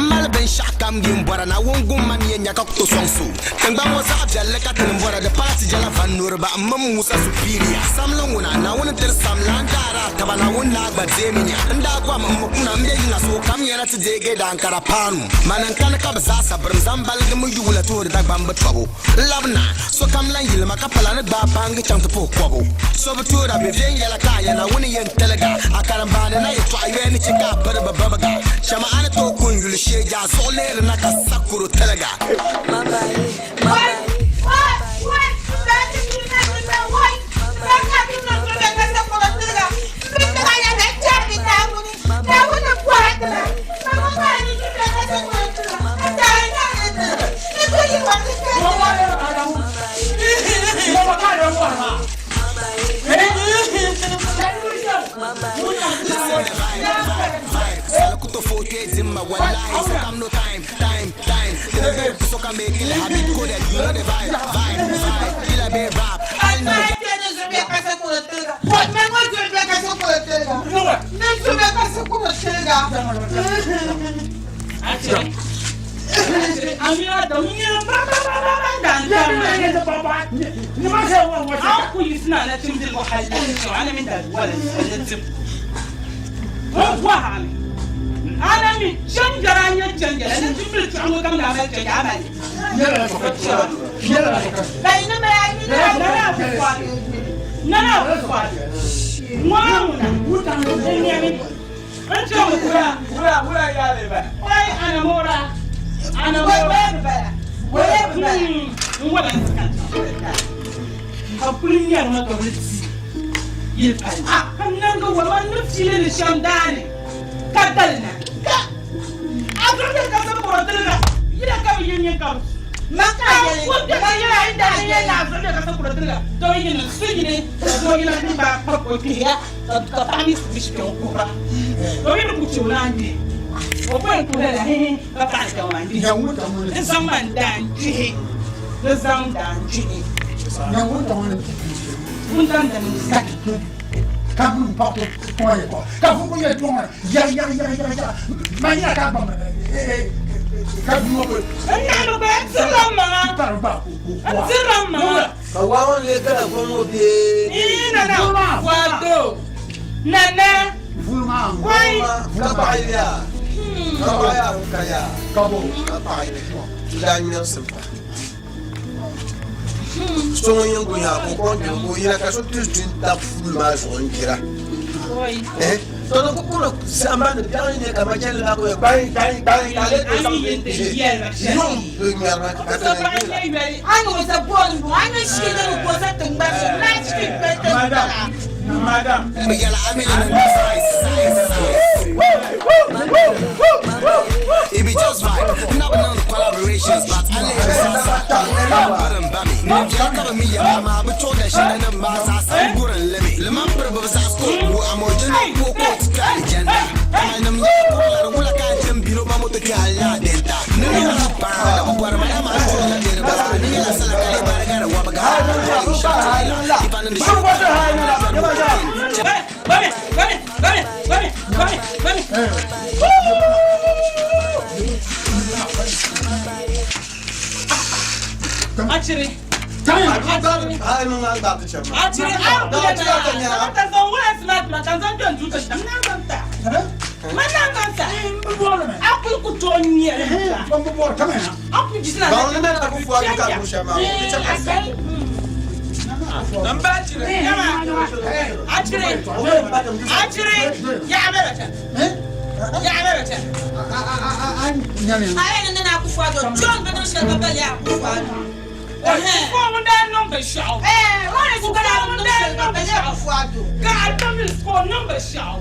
mal ben shakam gim bora na wongu man yenya ka to sonsu tengba mo sa jale ka tan bora de party jala vanur ba mam musa superior samlonguna na wona ter samlandara tabana wona ba zeminya nda kwa kuna mbe ina so kam yana to dege dan karapanu manan kan ka baza sabram zambal de mu yula to da bamba twabo labna so kam lan yil makapala ne ba bang chang to pokwabo so beto da be yen yala ka yana woni yen talaga akaran bana na to ayi ni chika bar baba ga chama ana to kun yul sheja so le na ka sakuru talaga no time. So can make it habit go that you know the vibe. Kill a bit rap. I know. What man was doing back as a political? No, let's do back as a political. Actually, I'm not the million papa. No matter what, how could you not let him do what I mean that what أنا من جنجرانية جنجر أنا جبت عمو كم نعمل جنجر بينما يعني لا فوق مامنا وتعمل الدنيا أنت ولا يا لبا واي أنا مورا ولا أقولني أنا ما قبلت يلقى كم نقول وما نفسي للشمداني كتلنا أقولك كذا برادرنا يلا كم يني كم ما كان يلا عندنا يلا أقولك كذا برادرنا تو يلا سجني تو يلا نبى بقولكيا تطعني مش كيوكورا تو يلا كوشولا عندي وبين كلها هي بقى كمان عندي زمان دانجي زمان دانجي نعود كمان ونdan دانجي kamu pakai kau ya kau, kamu punya tuan, ya, mana kamu, kamu apa? Anu bang, selama. Selama. Kawan lekar kamu di. Ini nana. Waduh. Nana. Fulma. Why? Kapaya. Kaya. Kamu. Kapaya. Sudah minum sempat. Sono yang punya aku yang punya kasus tu tak full masuk kira. Sono aku pun sama dengan jangan ni kamar jalan aku yang baik tu sampai non dengar kata ni. Anu sebut, anu sih tu kuasa tembak, macam Madam. It be just right. Never known the collaborations, but I live me, I'm a told that she and a mass. I good and let me. Remember, I'm original. I'm a can't be no more to Kala Delta. Actually, Manangasa. Aku kutonya. Bambu kamera. Aku jisna. Ba on mena ku fu aka ku shama. Nambachire. Achire. Ya amerata. Ya amerata. Ai nana ku fu ado. John bana shaka bali ya ku fu ado. Como dá number show? Olha esse cara não dá number show. Cara, também for number show.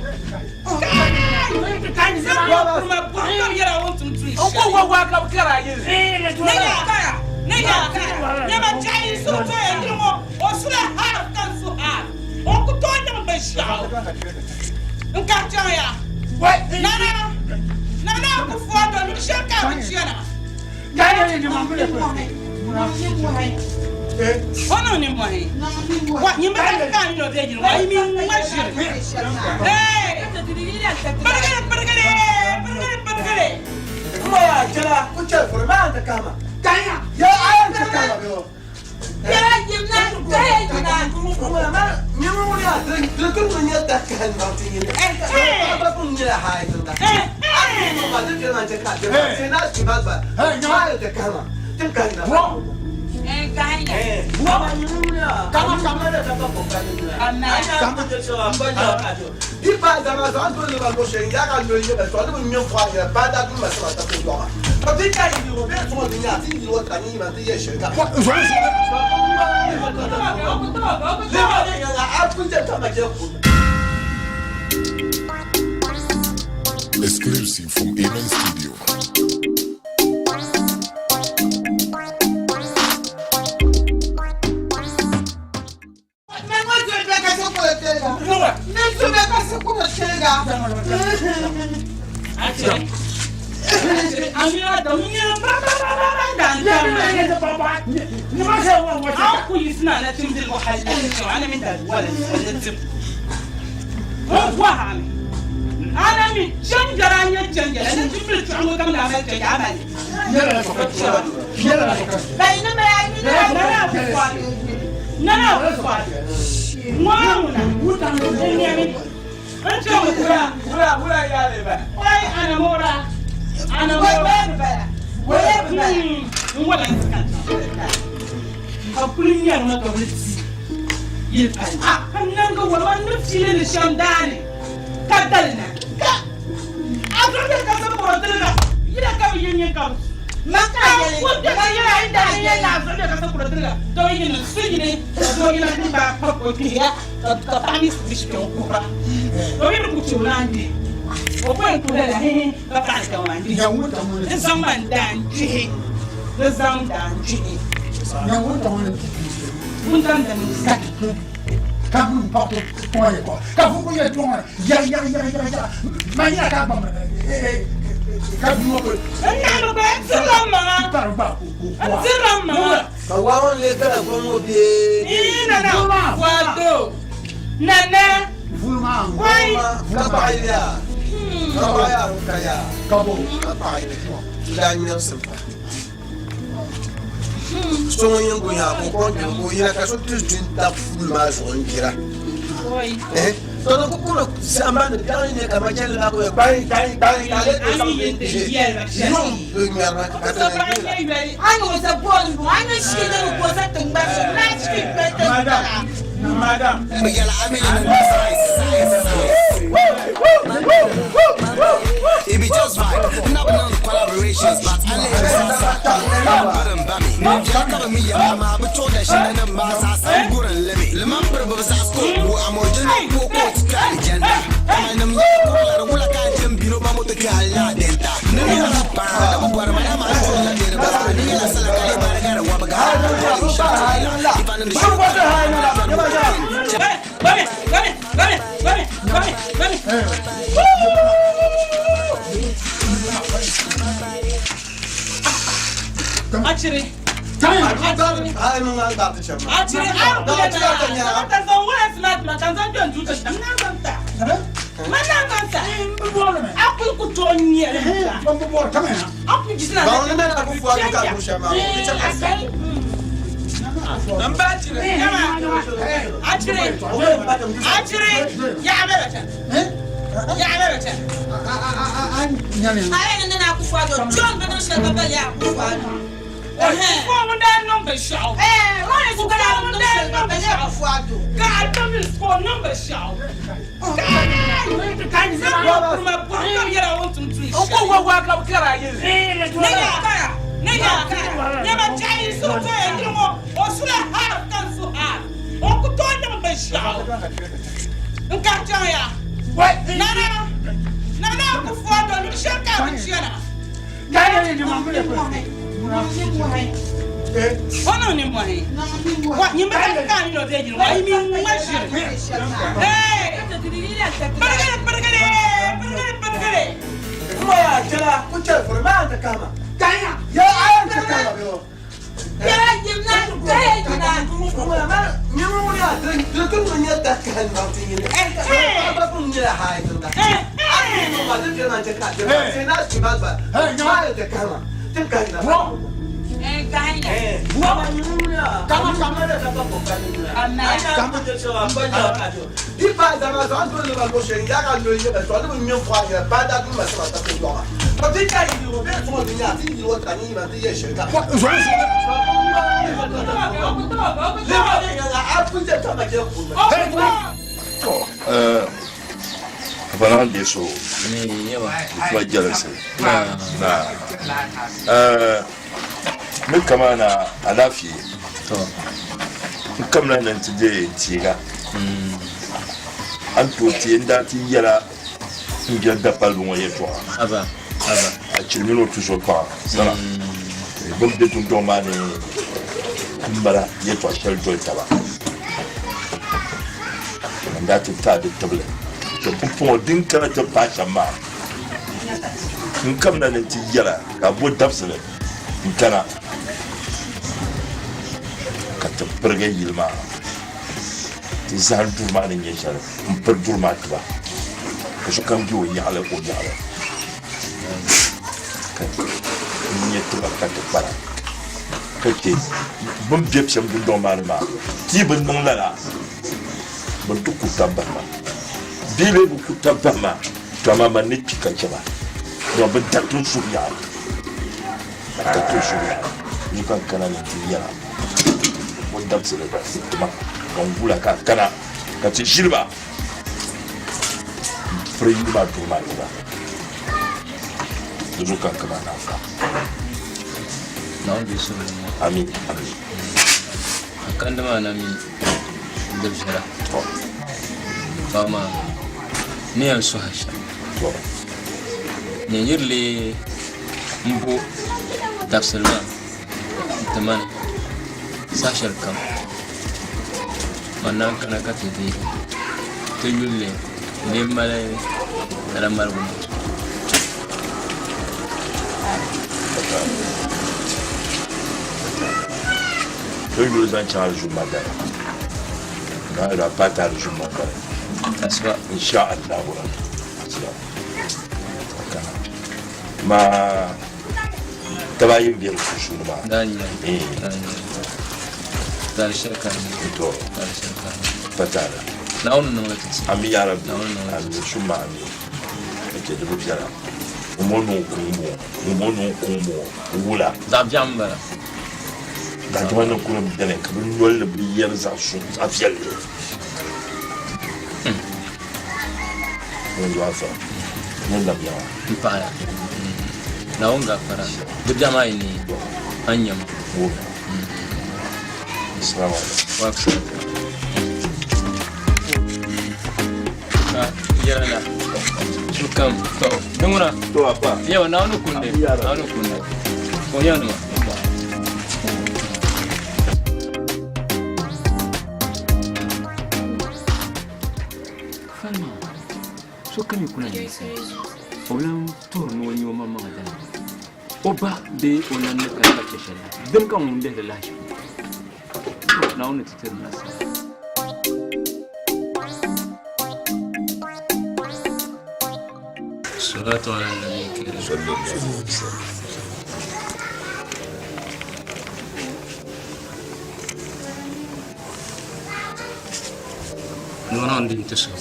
Ono ni mwahi. Wa nyimba kan no de jino. Ai mi mwashi. Pergale. Moya jala ku ce furman da kama. Kaya. Ya ayan ta kama biyo. Ya jimna, kaya jina. Kuma ma ni mu ya dukkan mun ya da kan ba tin yin. Ba kun ni la hai tun da. Ba da ke nan ta ka. Sai na ci ba ba. Ya da kama. Tin kan da. Kama da ta ko kan ni. Kama da so an ba ja. Di ba da ma so an to le ba lo shen ya ka lo ye ba so da mun mi kwa ya ba da kun ma so ta ko yo. Ba ti ka yi ro be so ni ya ti ni lo ta ni ma ti ye shen ka. Exclusive from Amen Studio. أنا من جنجرة يجنجرة أنا جبت تعمل كم نعمل كجعمل بينما يعني لا مامنا أنت ولا يا لبا واي أنا مورا ولا أقولين يا ما تقولتي يلفن أنا نقول ما نفسي للشمداني كدلنا أقولك كذا بردنا يلا كم ينكم ما كان يلا عند يلا أقولك كذا بردنا توي نسيني توي نبى بقولي كفاني بيشوفه توي نقولي وين كلنا هين كفاني كمان زمان دانجي زمان دانجي زمان دانجي Kamu papo toye ko. Kamu ko ye toye. Ya. Manya ka ba. Kamu ko. Nanu ba zirama. Zirama. Kawan le ka ko mo bi. Nana. Wado. Nana. Fulma. Wai. Kapaya. Kapaya kaya. Kabo. Kapaya. La nyam simpa. So yin go ya ko ko ya ka so tujin ta fulma so ngira. Oi. To no ko samba de kan ne ka ma jelle na ko bai ale to so Madam. It be just vibe, not none collaborations, but I live cover me, mama, but told that she and a mass, I'm good and let me. Lemon purpose, I school, I'm more than a poor agenda. And I'm not a can't be no mamma to Kala Delta. No, I'm what I'm Actually, Ya bete. Ai na ku fa do John ba no se ba ba ya ku fa. Fo mo da number show. Why ku ga mo da number show ku fa do. Ka to mi fo number show. Kan se ba ma bu ka yera won tum tum. O ko wa ka kara ye. Ne ya ma chai su fe ndimo. O sula ha kan su ha. O ku to number show. Nka ya. Nana ku foto ni shaka mchana. Gaya ni mambo ya kwa. Ono ni mwahi. Wa nyimba ka ni no deji. Wa imi mwashi. Pergale. Kuma ya jira kuce furma ta kama. Gaya. Ya ayan ta kama biyo. Ya jimna. Kuma ma ni mu ya dukkan mun ya ta kan ba tin ne. Ba kun ni la hai tun da. Ai ma da jira ta ka. Sai na ci ba ba. Ma ta kama. Tin kan na. Kama da ta ko kan ni. Kama da cewa ba ta ka. Di ba da ma zan to ba lo shi ya ka lo yi ba to ni mun fa ya ba da kun ma sa ta ko ba. Ba ti ka yi ro be to ni ya ti ni ro ta ni ba ti ye shi ka. Avant de so kuma jalasa min kama na alafi kam na nan tije tiga an to ti inda ti yara ngia da palu mo yeto aba a chimino toujours pas sala bon de tout don mane kumbara yeto a shel do taba nda ti ta de table to pour din kana to pa chama kam na nan ti yara ka bo dabsale kana ka ta burga yilma ti zan durma ne ya shara per durma ba ko so kam jo ya ala ko ya ala ka ni to ka ta para ka ke bum biep sham dun do ma ti ban nan la ban to ku tabba ma bile ku tabba ma to ma man ni ka ba do ban ta tun su ya ta tun su ya ni kan kana ni ti ya wanda su da kuma kan gula ka kana ka ci shirba free ba to ma ba zo kan kana na fa na wanda su amin kan da ma na mi da shara ba ma ne yan su hasha ne yirle mbo tafsirma tamani sashar kam manan kana ka tidi to yulle ne male dara marbu to yulle zan charge madara na da pata da juma kare aswa insha Allah ma tabayin biyar su ba danya dal shirka to dal shirka fatara na onu no lati ami ya rabbi ami shuma ami ke da bujara umono kumbo wula da jambara da kuma nan kuma bidane kabin yolle biyar za su afiyal ne wafa nan da biya mpaya na unga fara da jama'a ne anyam assalamu alaikum yara na shukam to dungura to apa yau na wani kunde ko yana ma falma so kami kuna ni problem to no wani wa mama da oba de onan ne kan ka shela dum kan mun da lashi na wani titir nasa صلاة على النبي الكريم صلى الله عليه وسلم نوران دين تسوى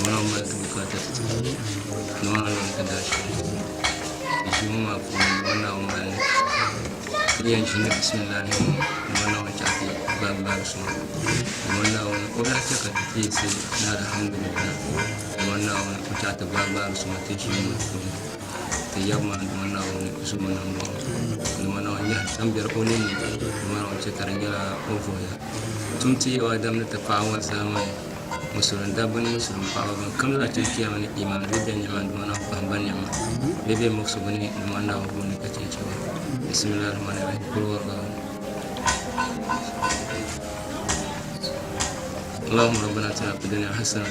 Mana ma tu ka ta tu. No ana ka da shi. Shi mu ma ku wannan wannan. Yan shi ne bismillah wannan wacce ake ba su. Wannan ko da ta ka tafi sai na alhamdulillah. Wannan wacce ta ba su mutum shi ne. Ta yamma wannan su mun wannan ya san biyar ko ne wannan wacce tarangela ofo ya. Tun cewa da mun ta fawa sama musulun dabban musulun fawa ban kamar ta kiya wani iman da yaman da wannan ban ne ma bebe musu bane da wannan abu ne kace cewa bismillahir rahmanir rahim kulwa ga اللهم ربنا اتنا في الدنيا حسنه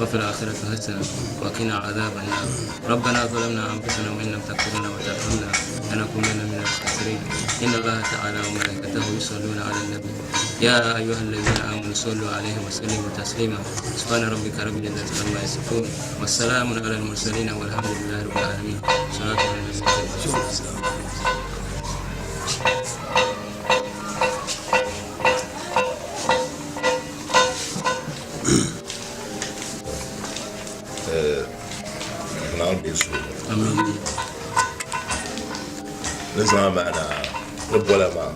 وفي الاخره حسنه وقنا عذاب النار ربنا ظلمنا انفسنا وان لم تغفر لنا وترحمنا لنكونن من الخاسرين ان الله تعالى وملائكته يصلون على النبي يا ايها الذين امنوا صلوا عليه وسلموا تسليما سبحان ربك رب العزه عما يصفون والسلام على المرسلين والحمد لله رب العالمين صلاه على النبي نزعم معنا رب ولا ما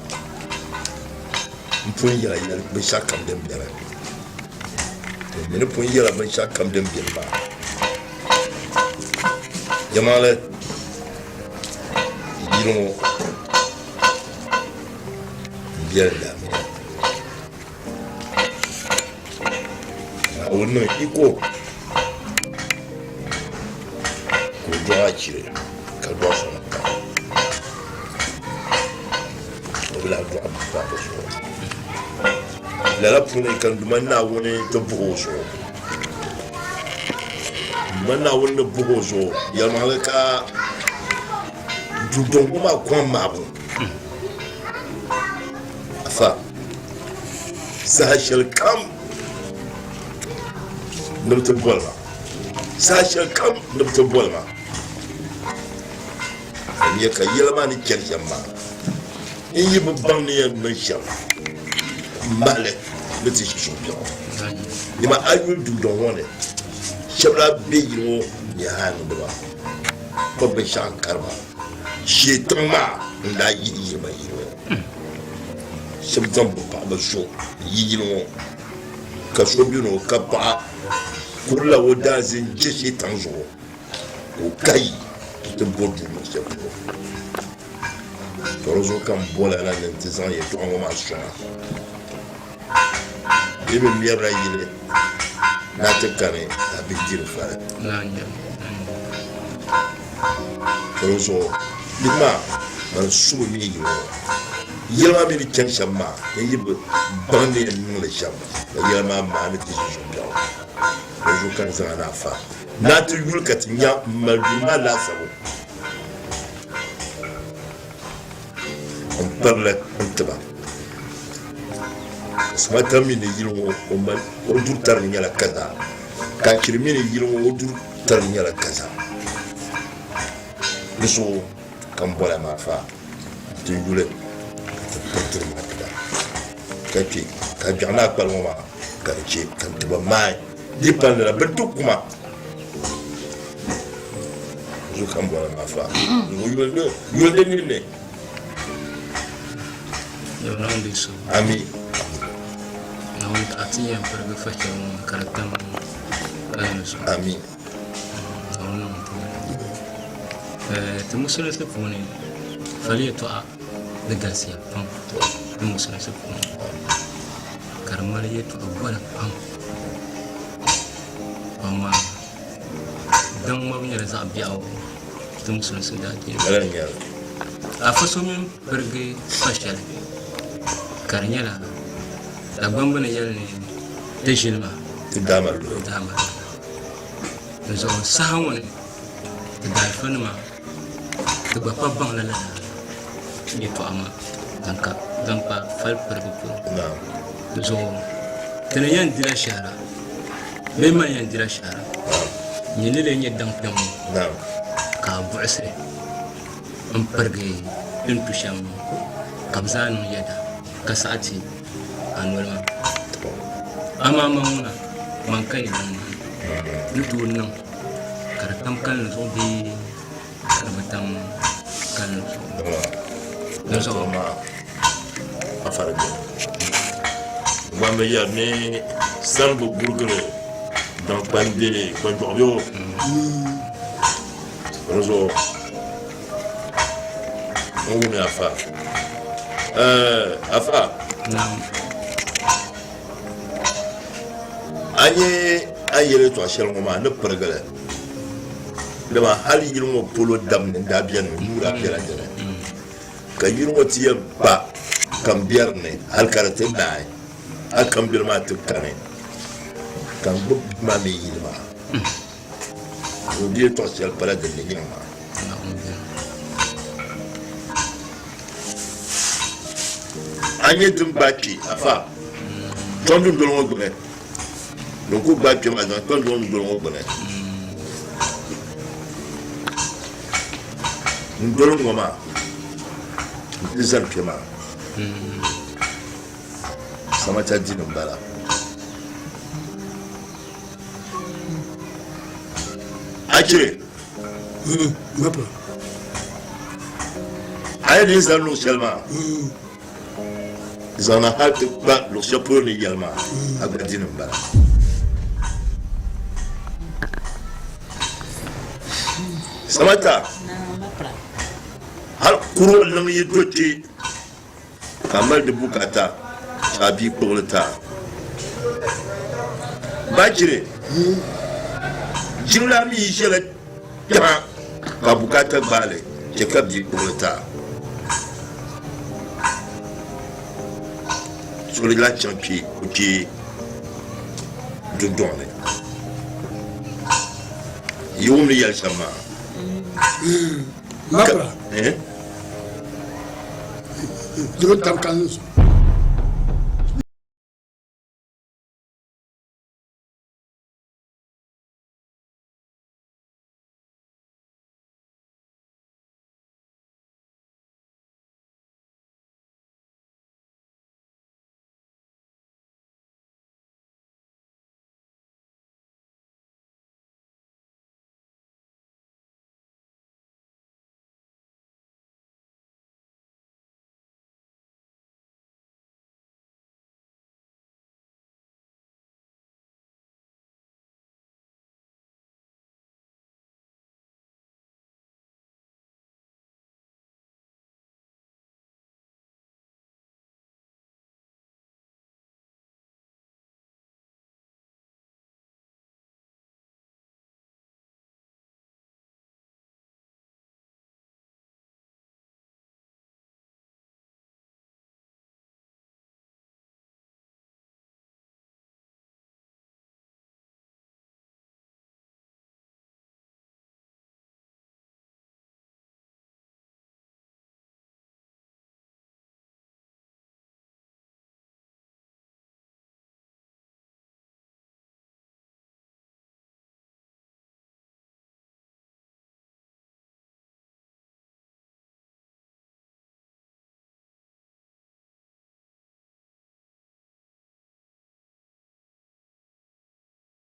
نبون يلا بنشاك كم دم يلا نبون يلا بنشاك كم دم يلا جمالة يلو يلا أولنا يكو كوجوا أشيل كالبوسنا la do abba so la pune kan manna woni to bugoso manna woni bugoso ya malaka du don ma kwa mabu afa sahashal kam nabta bolma sahashal kam nabta bolma ya ka yelma ni kerjama in yi babban ne yan nan shan male da ta shi shobiyo ni ma ayu du don wone shabla be yiro ya hanu da ba ko be shan karba shetan ma nda yi ba yiro shabzan ba ba so yiro ka shobiyo no ka ba kurla woda zin je shetan zo ko kai ta bodu no shablo Torozo kan bola na nentizan ye to ngoma shona ibe miyara yile na tekane abidir fa nanya Torozo dima man sumu mi yo yelma mi ken shamma yibe bande ni le shamma yelma ma ni ti shobya Torozo kan zana fa na tu yulkat nya maluma la sabo parle antaba smata mini yiro o man o dur tar ni la kaza ka kirmini yiro o dur tar ni la kaza niso kam bola ma fa tu yule porter ma kada kaki ka jana palmo ma ka ci kan tuba mai dipande la betu kuma zo kam bola ma fa yule ni ne Ami. Non ati yang pergi fashion karakter Ami. Non. Temu sudah sepuni. Fali itu negasi pam. Temu sudah sepuni. Karena dia itu bukan pam. Pama. Dang mau punya rasa biau. Temu sudah dia. Alanya. Apa suami pergi fashion. Karena lah, abang mana jalan ni, tejil mah, damar, so sahun ni, telefon mah, tu bapa bang lala, itu ama, dampak fal perbuku, so, tenayan dira syara, memang yang dira syara, ni lelenya dang kabu asre, pergi pintu syam, kabzan yada. Kasati anwalma ama mamuna mankai lu tuun nan kar tam kan so bi kar batam kan so ma afara bi wambe ya ne sambu burgere dans bande ko yo rozo on afa afa anye ayere to ashel ngoma ne pergale dama hali yirmo polo dam da biyan mura biyan jere ka yirmo tiye ba kam bierne hal karate nay akam birma tukane kan bu ma me yirma o die to ashel para de nyama anye dum baki afa tondum dolongo gbe donc on va bien maintenant quand on nous connaît nous donnons comment les arpements ça m'a dit non bala Aïe aïe les anneaux seulement ils en ont hâte pas le chapeau également à Gadine Mbala. Samata hal kuro nan yi dote kamar da bukata sabi kurta bajire jimla mi shela ta ka bukata bale ke kabji kurta sur la champi qui de donner yom li yal sama Mapra. Duro tam kanus.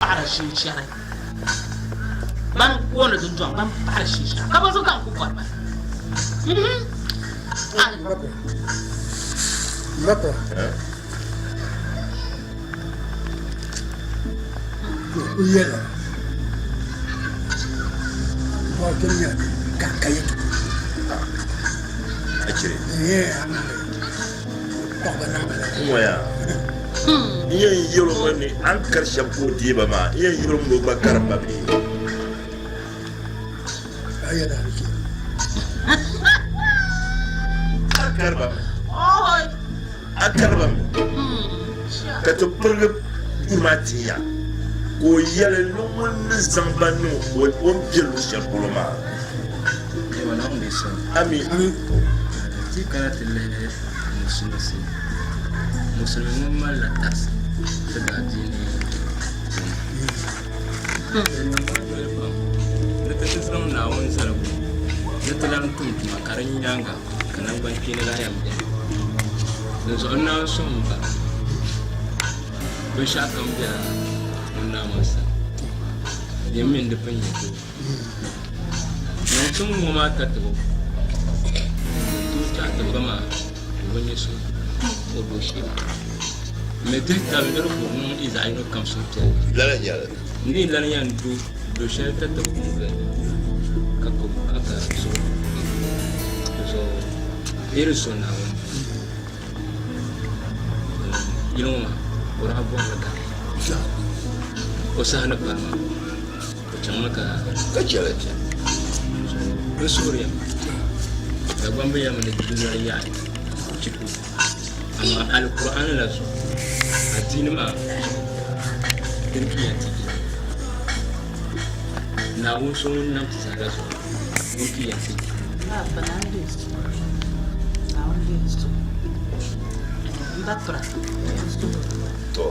para shinshara ban wona dun jon ban para shinshara ka ba so kan ku korba Mapra. Uyela. Ba kenya ka kaye. Achire. Ana. Ba ba na. Moya. Iya yoro mani an karshen podi ba ma iya yoro mo ba karba bi aya da ki karba akarba ka to purle matiya ko yele no mon zambano o bielu shabuloma e wala on disa ami ti karatele musulisi musulmi mal la tas daga dini da ta tsram na won sarabu da talan tum makaran yanga kanan banki na layam da zo na son ba do sha kan biya na masa de min de penye to non tum mo ma ta to ta ta kama wani su o do shi me te ta le ro mo iza ino kam so te la nyala ni la nya do shi ta ta ko ka ko ka so ere so na you know ora bo ka o sa na pa o chama ka chala o suriya da gombe ya mun da duniya ya ciku amma alquran la su addini ma dinki ya tiki na wuso nan tsara su dinki ya tiki na banandis na ondis mbapra to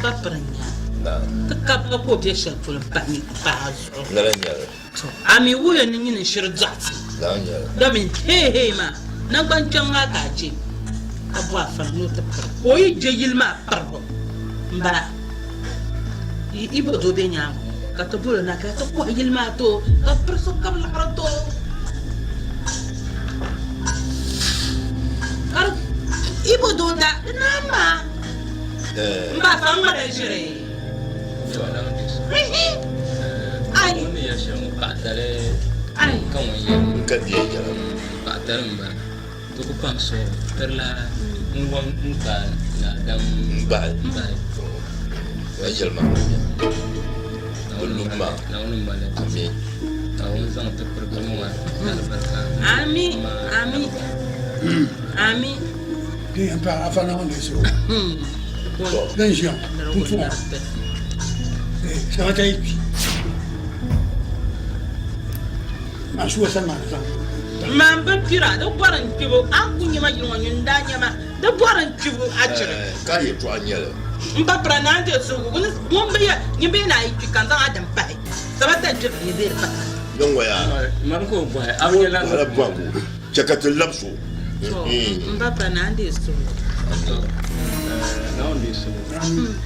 bapranya na takapla ko be shapul bani bazo la nyala to ami wuya ni ni shirjat la nyala domin he ma na gbancan aka ce abwa farno ta ko yi je yilma parbo mba ibo do be nyam ka to bolo na ka to ko yilma to ka perso kam la to ar ibo do da na ma mba fa ma da jire ai ni ya shamu ka dale ai kan wani ka die ya ka dale mba to ko pam so perla ngwan nka na dam mba wa jelma ulumma na ulumma la amin tawon zan ta programu wa albarka amin amin amin Qui est pas avant on est sur. L'ingion. Tout ça. Ça va être. Ma choix ça m'a ça. Man ba pira da boran kibo an kunyi ma yin wani danya ma da boran kibo a jira ka yi to anyala mba prana de so wani mon ba ya ni be na yi kan zan adam bai sabata jira ne zai fa don waya man ko ba abin la wala bangu chakatul labsu mba prana de so na on de so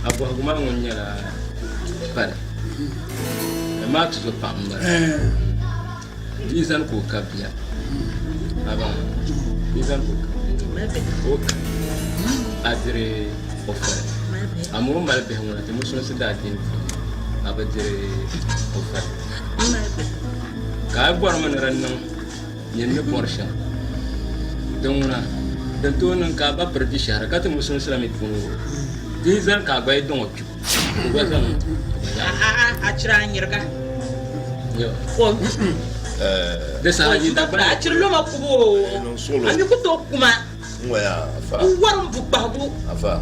abu aguma ngonya la para ma tu pamba izan ko kabia aba izan ko adre offer amu mal be hona te muso se da tin aba dire offer ka bor man ran nan yenne porsha dongna da to nan ka ba perdi shahara ka te muso islamit funu izan ka ba don oku ko zan a cira nyirga yo ko desa haji da ba cirlo ma kubo ami ku to kuma waya afa warum bu babu afa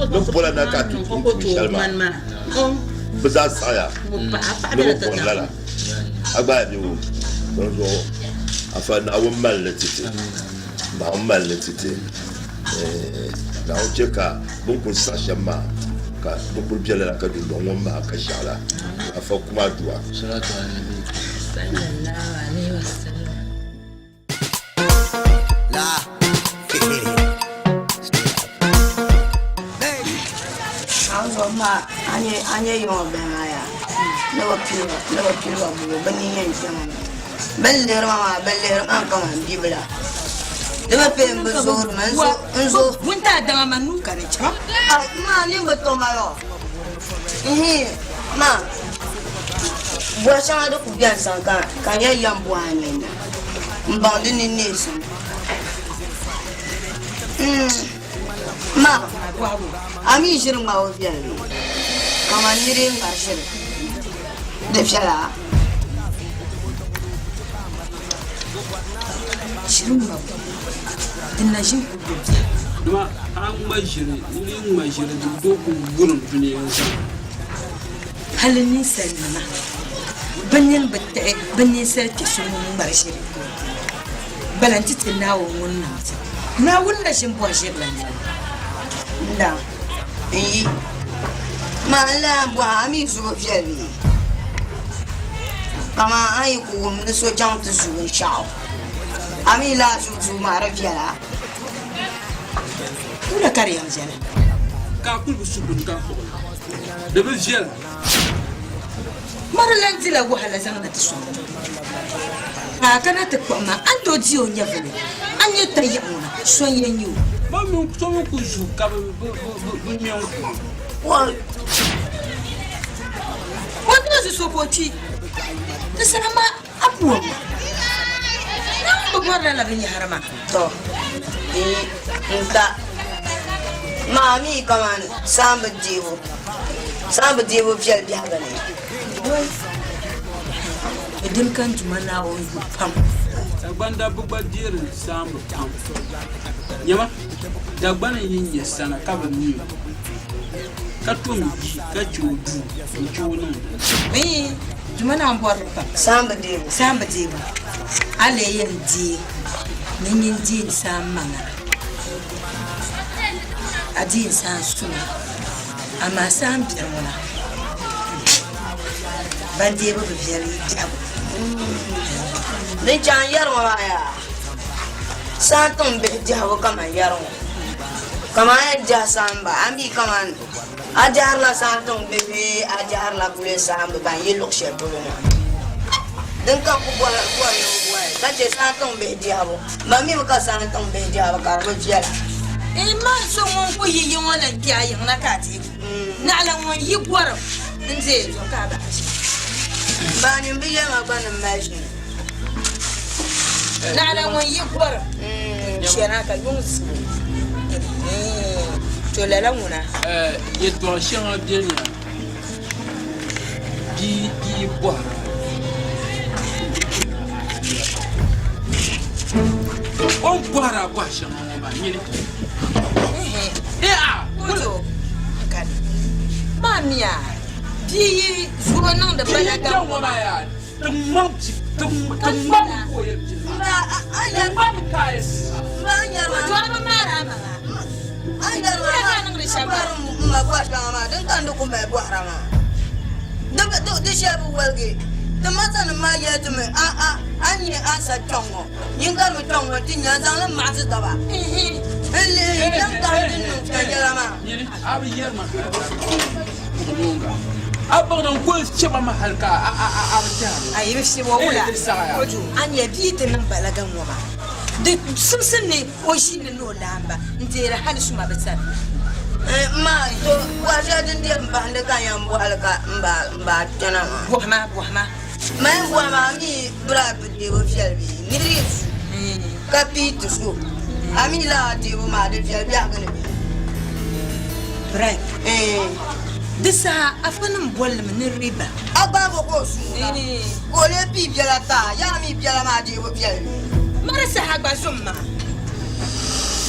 do bola na ka tu shalma bza saya no bola agba ni o so afa na wo mal tete ba mal tete na o cheka bon ko sa shama ka bon ko biela ka do don ma ka shala afa kuma duwa salatu alaihi sallallahu alaihi wasallam la Anzo ma anye yo bena ya no pilo bu bani yen jama belle rama an kan bibla de ba pe mbozor manzo bunta da manu kare cha ma ni mboto malo ma bwa changa do ku bian sanka kan ya yambo anye mbandi ni nesi ma ami shirin ma wo bian kama nire nga shirin da fiala shirin ma dinna shin ku duma an majiri ni majiri do ku gurun duniya sa halin sanna banyan batte banyan sarki sun bar shirin balanti tinawo wannan na wunda shin bo shirin da ma la bwa ami su fiali kama ai ku mun so jang tu su shao ami la su ma ra fiala kuna kare yanzu ka kulbu su bun ka ko da bi viɛla mara lan dila wahala zaŋda ti sɔŋ a kana ti kpuɣi ma an to di o nyɛvili an nyɛ ta yaɣu na sɔn yɛn nyɛ o ba mi so mi ku zu ka bi ŋmɛ ku wani na so ko ti ti sana ma a puwa ma na wani ba gwara la bin yahara ma to nta mami kaman sambu dibu fiyal biya gane idan kan tuma na wani pam dagbanda bi gba deeri saambu pam nyɛma dagbana yin nyɛ sana ka bi mi ka tom yi ka chɛ o duu n chɛ o niŋ tuma na n bɔri pam sambu dibu ale yin die ni yin die san maŋa a die san suna amma san biyar ŋuna ban dibu bi biyar yi jabu din can yar ma ya san tun bi jabu kama yar ma kama ya ja san ba an bi kama a jar la san tun bi a jar la kule san ba ban yi lukshe bulu ma din kan ku bwala ka ce san tun bi jabu ba mi ka san tun bi jabu ka ro jela ma so ŋun ku yi ŋo lan kya yiŋ na ka ti na la ŋun yi gɔrim n ze zo ka ba ba ni bi yema ba ni mashi na la ŋun yi gɔrim shɛna ka yuŋ si to lala ŋuna yɛtɔɣa shɛŋa beni bia bɔhara o bɔhara bɔha shɛŋa ŋɔ maa nyini kulo mamiya bia yi zuro niŋdi balaga ŋɔ maa abagdan ko chaba ma halka ayi bisi wo wula oju an ya bi ta nan balagan wa ba da sun ne ko shi ne no lamba ndera hal su ma bata ma to wa ja din dia ba hande kan yan bo halka mba tana buhma ma mi bra de bo fialbi ni rif kapito so ami la de bo ma de fialbi agane bra disa afanin bolle min riba agbago ko su ko le bi biala ta ya mi biala ma de bo biala marasa hagba zumma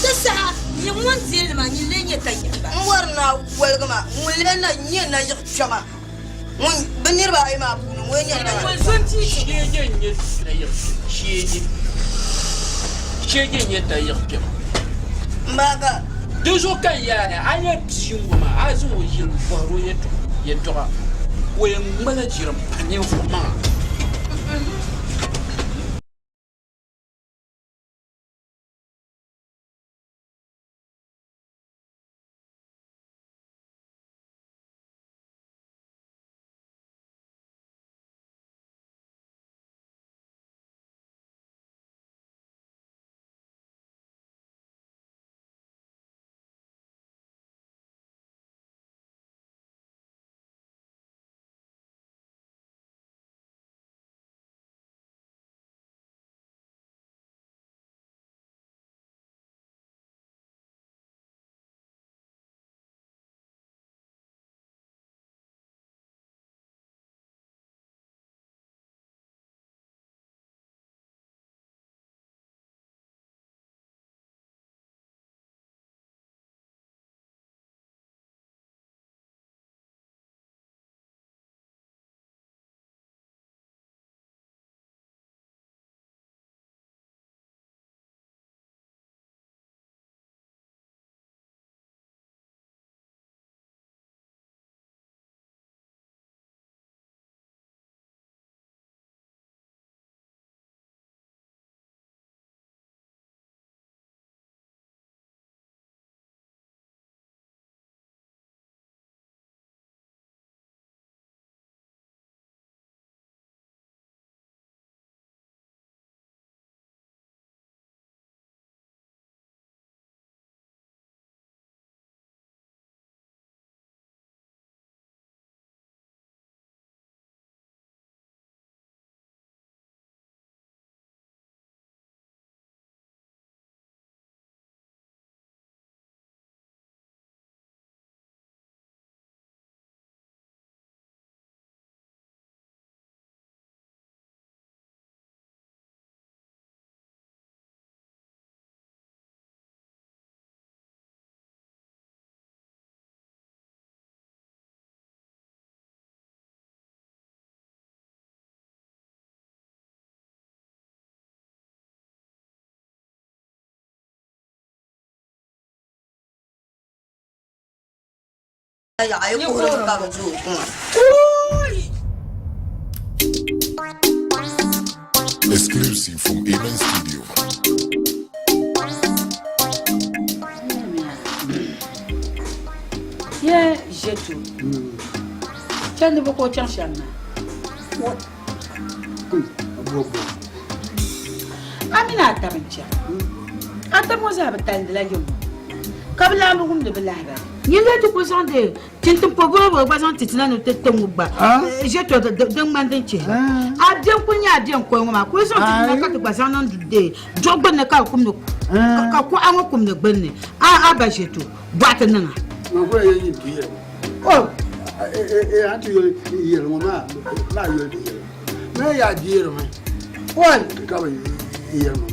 disa yi mun zil ma ni lenye tayba warna welgama mulle na nye na yi chama mun binir ba ai ma bunu mun nye na mun sun ti shege nye na yi shege nye ta yi mbaga Dozo kan ya anya biyunguma azu wo yil boro yeto wo ye ngala jiram panin fuma Exclusive from Amen Studio. Yeah, j'ai tout. Tiens, ne veux pas tiens, Chana. Amina, t'as un tien. Attends-moi, ça va t'aider la gueule. Comme là, nous sommes de Belaga. Il y a tout présent de. Tu ne peux pas voir, par exemple, tu n'as pas de temps. J'ai tout de mandé. A bien qu'on y a bien quoi, ma question, tu n'as pas de passer un an de dé. Job ne cas comme nous. Quoi, un comme de bonne. Ah, bah, j'ai tout. Boîte non. Ma foi, il y a une pierre. Oh, et tu y es le moment. Là, il y a dire. Mais il y a dire, mais. Ouais, quand même, il y a le moment.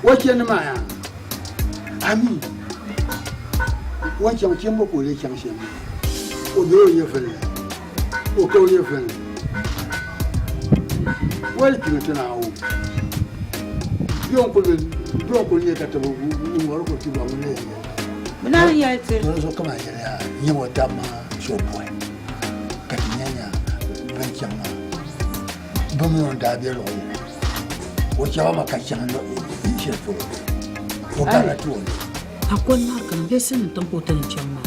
What you know, Ami. What you want to les changer. Au deux, il y a fait. Au cas où il y a fait. Ouais, tu me tiens à haut. Donc, on y est 80 ou alors que tu vas mener. Maintenant, il y a été. Je comment il y a un dama sur point. Quand il y a 20 ans, bon, on a bien long. Au Java, quand il y a un chef au Galatou. À quoi n'a qu'un dessin de ton pote de Chama?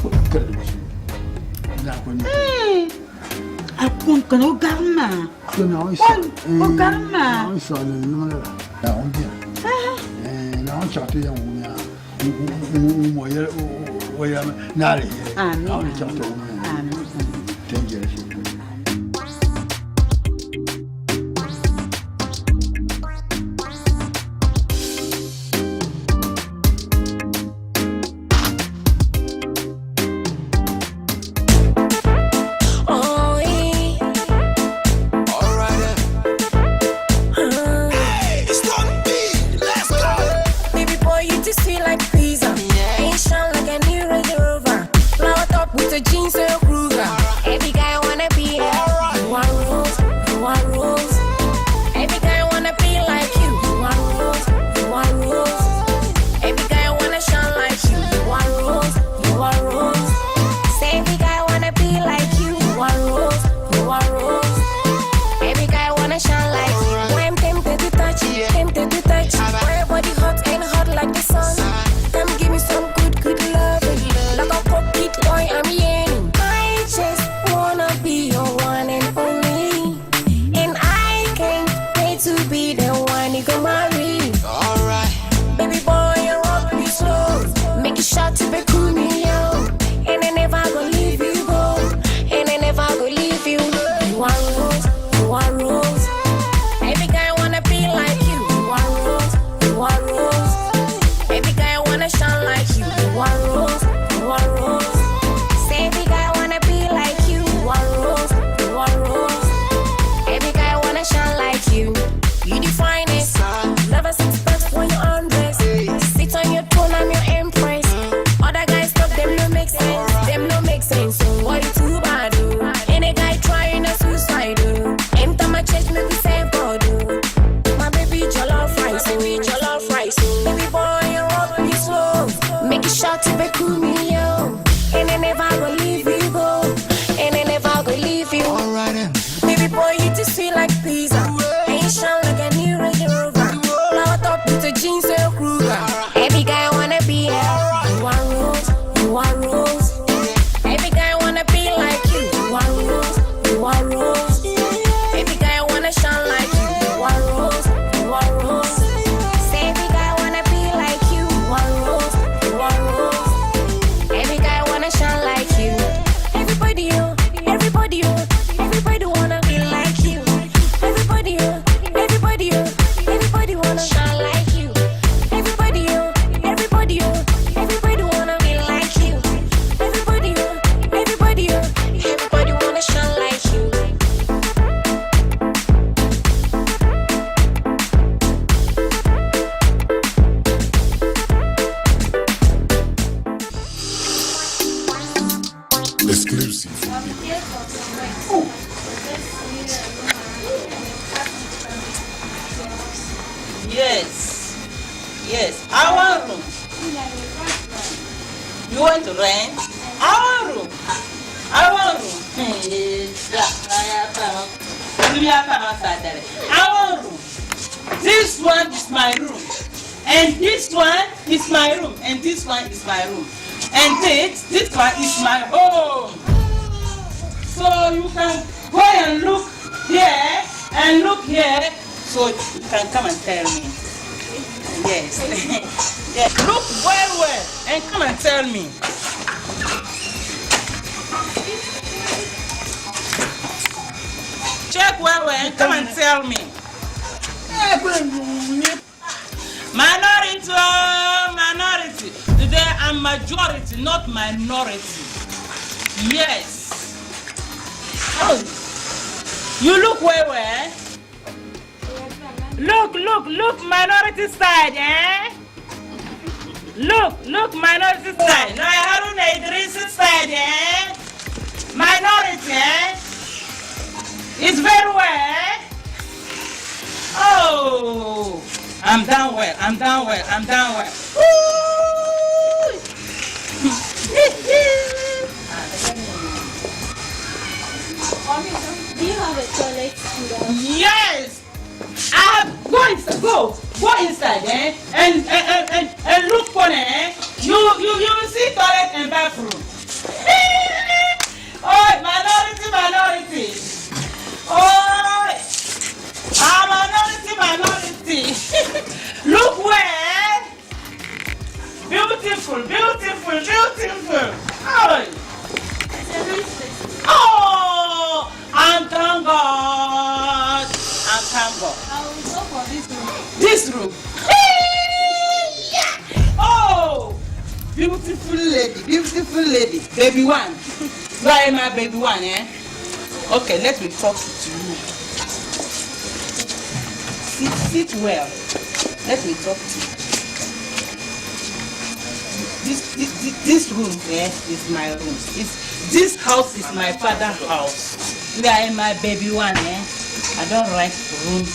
À quoi qu'on au garma? Au garma? On s'en est non là. Là, on dit. Là, on chante un moyen. Oya nale. Amen. Amen. Thank you. Yes, our room. You want to rent? Our room. Our room. This one is my room. And this one is my room. And this one is my room. And this one is my home. So you can go and look here and look here. So you can come and tell me. Yes. Yes. Look well and come and tell me. Check well and come and tell me. Minority, minority. Today I'm majority, not minority. Yes. Oh. You look where? Look, minority side, eh? Look, minority side. No, I don't know Idris side, eh? Minority, eh? It's very well, eh? Oh, I'm down well. Ooh. Do you have a toilet? Yes. Go inside, eh? And look for it, eh? You will see toilet and bathroom. Oh, minority. Oh, minority. Look where. Beautiful. Oh, I'm thank God. I will go for This room. Oh, beautiful lady. Baby one. Why my baby one, eh? Okay, let me talk to you. Sit well. Let me talk to you. This room is my room. This house is my father's house. You are my baby one, eh? I don't rent room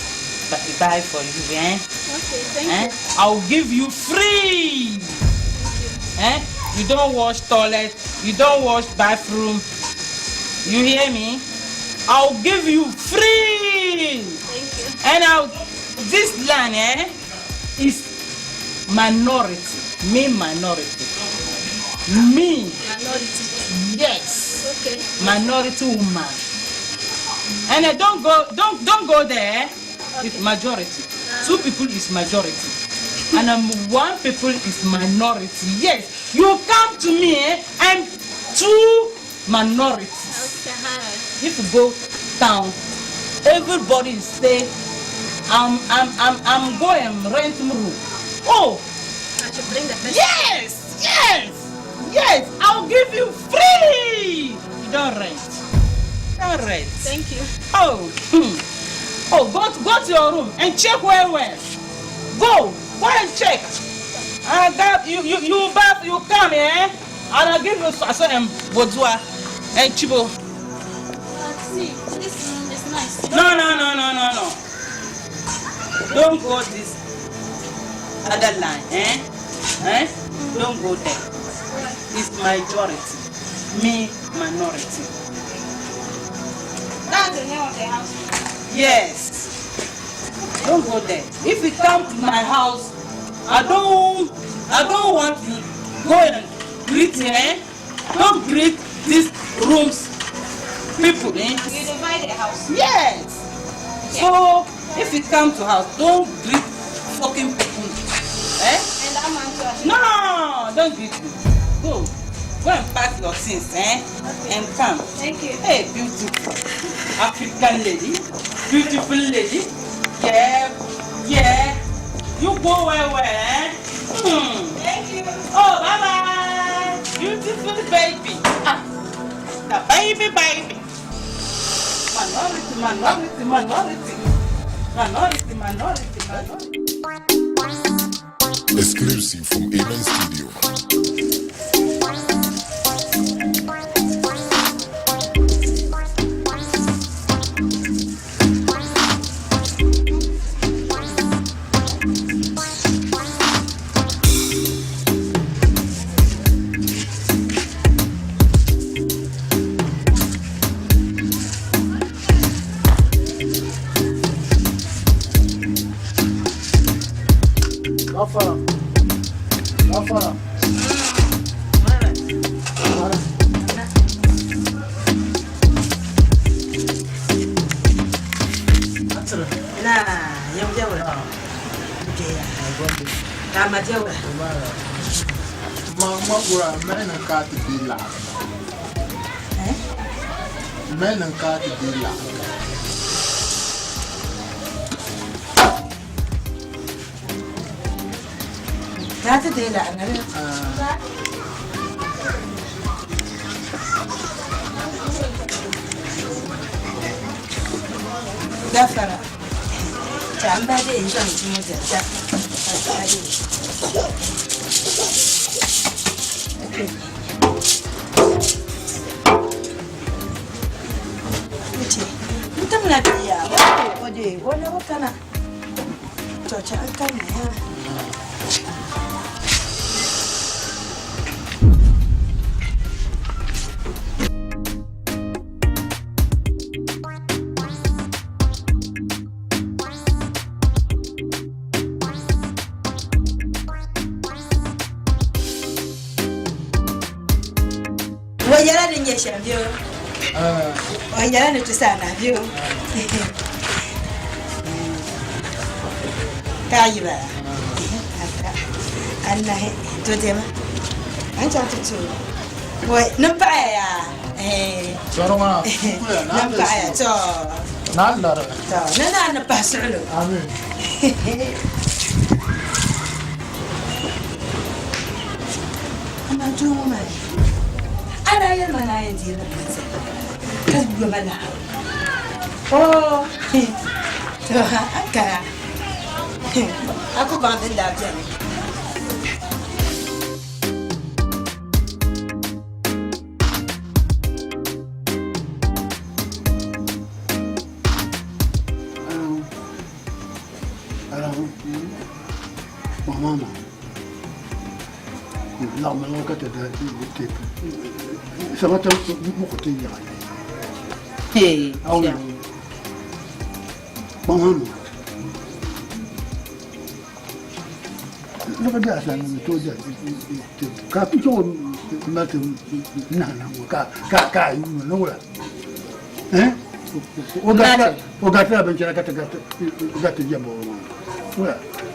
but buy for you, eh? Okay, thank you. I'll give you free. Eh? You don't wash toilet, you don't wash bathroom. You hear me? I'll give you free. Thank you. And this land, is minority. Me minority. Me. Minority. Yes. Okay. Minority woman. And don't go there. It's majority. Two people is majority. And one people is minority. Yes. You come to me and two minorities. Okay. If you go down, everybody say I'm going rent room. Oh. I should bring the person. Yes. I'll give you free. You don't rent. Thank you. Oh, go to your room and check where. Go and check. You bath, you come, eh? And I'll give you some bodua and chibo. See, this room is nice. No. Don't go this other line, eh? Don't go there. It's majority. Me minority. That's the name of the house. Yes. Don't go there. If you come to my house, I don't want you go and greet, eh? Don't greet these rooms people, eh? You divide the house. Yes. So if you come to house, don't greet fucking people, eh? And I'm on No, don't greet me. Go and pack your things, eh? Okay. And come. Thank you. Hey, beautiful African lady, beautiful lady. Yeah. You go where, eh? Thank you. Oh, bye. Beautiful baby. The baby. Minority. Exclusive from Amen Studio. Aku banding dah je. Mama, lama lo kata dah tip. Sama tu muka tinggi. Hey, awak. Mama. Lo kerja asal tu je. Kaki tu macam nana, kak ini mana? Ogata bicara kata jam bawa.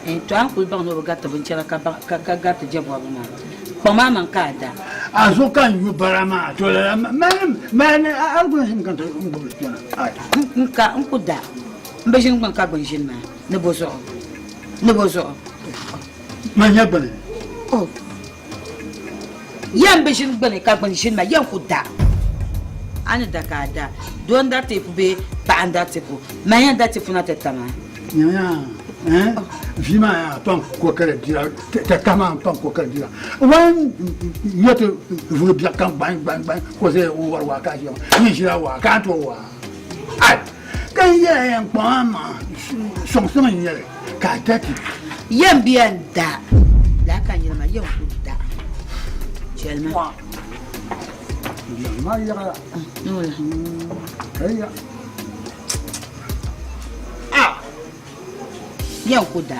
Então, o bom no gato benchera gato de boa não. Poma mancada. Azukan yu barama tola man algo assim canto bolsona. Ai. Nunca cuida. Beijinho com cabo enchendo, ne bozo. Manya bane. Oh. Yam beijinho bane cabo enchendo, yam cuida. Ana da cada. Don da tipo be pa anda tipo. Manya da tipo na tetama. Vima ya ton kokare dira te kama ton kokare dira wan yote vulu bia kan bang ko se o war wa ka yo ni jira wa ka to wa ai kan ya en pama som som ni yele ka tati yem bien da la kan yema yem ku da jelma ma ya no la kaya yan kuda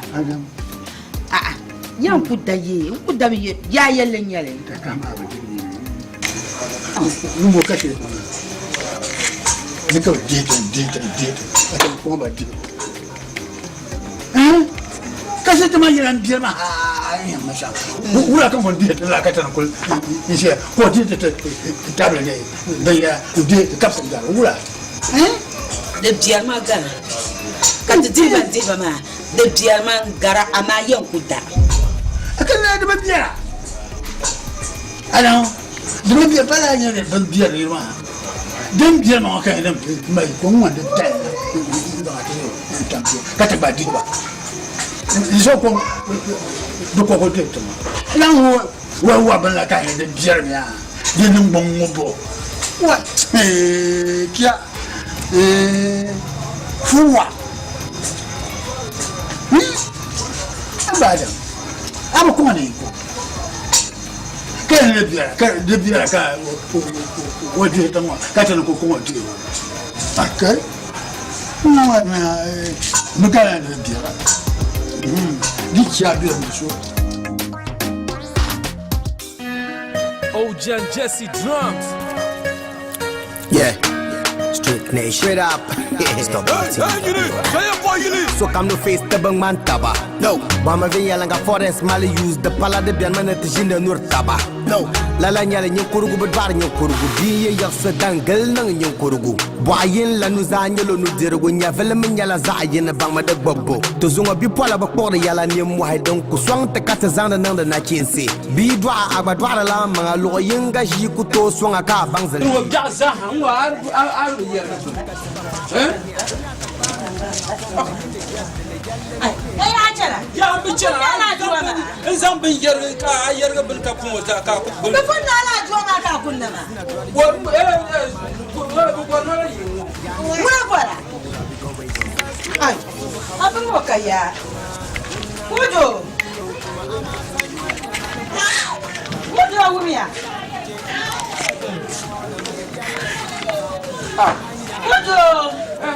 yan kuda ye kuda ye ya yelle nyale ta kama ba ni mo ka ce ni ka dita ta ko ba dita ka ce ta ma yaran biyar ma ai ma sha wura kan mon dita la ka ta ko ni ce ko dita ta bla ne bai da dita ka fa da wura de biyar ma gana kan diba ma de biyar man gara ama yan kuda akan na da biyar ana da biyar fara ne da biyar ne ma dan biyar ma kan dan mai kon wanda da ka ta ba diba iso ko do ko de to lan wa ban la kan da biyar ne ya nan bon mo wa kia fuwa Abada. Aba kuma ne ko. Kai ne biya ka waje ta ma ka ta ko kuma ti. Akai. Na wa na muka ne biya. Ojan Jesse Drums. Yeah, straight nation. Straight up. Stop so come no face the bang man taba. No, Bama Villa Langa Forest Mali use the pala de Bianman Tijin Nur Taba. No, Lala Nyala Yukurugu Bar Yukurugu, Dia Yasa Dangle Nang Yukurugu. Boyin Lanuzanyo Nudiru, Yavelaminyala Zayin, Bama de Bobo. To Zunga Bipola Bakora Yala Nim Wahidon, Kuswang the Katazana and the Nachinsi. Be dry Abadwara Lama, Loyinga Jikuto Swanga Bangs. Hey, Angela. Ya bicara. Insan bin yarga bin ka kuma ta ka. Ba kun na la juwa ka kunna ma. Wa bora. Ai. Abin mo kaya. Kujo. Kujo wumiya. Kujo.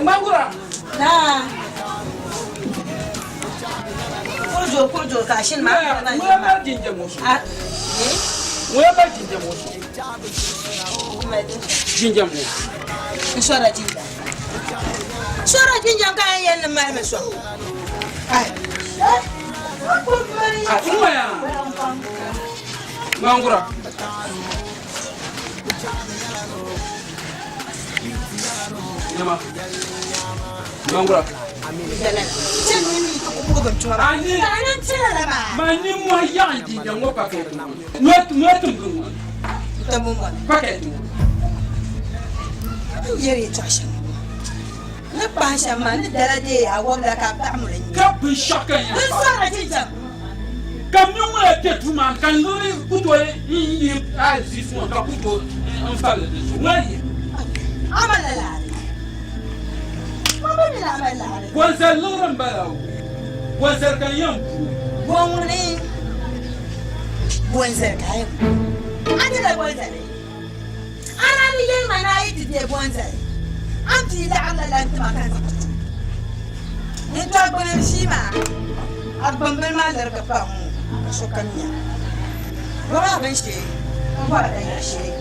Mangura. Na. Kujo kashin ma. Mwe ba jinje musu. Mwe ba jinje musu. Jinje musu. Shora jinja. Shora jinja kan yen ma me so. Ai. Kuma ya. Mangura. Nyama. Mangura. Mani mo yanji de ngo paquet. Notum. Tamuma. Paquet. Yeri tasha. Ne pasha man dara de awala ka tamule. Ka bi shaka ya. Sora jinja. Kam ñu mo te tuma kan lo puto yi azifo ka puto en fale de so. Wali. Amala. Kwanza lura mbalao. Kwanza kanyam. Bongni. Kwanza kayam. Ani la kwanza ni. Ana ni yen mana iti de kwanza. Anti la ala la ntma kan. Nito agona shima. Agbambel ma dar ka pa mu. Shokanya. Wala ban shi. Wala da shi.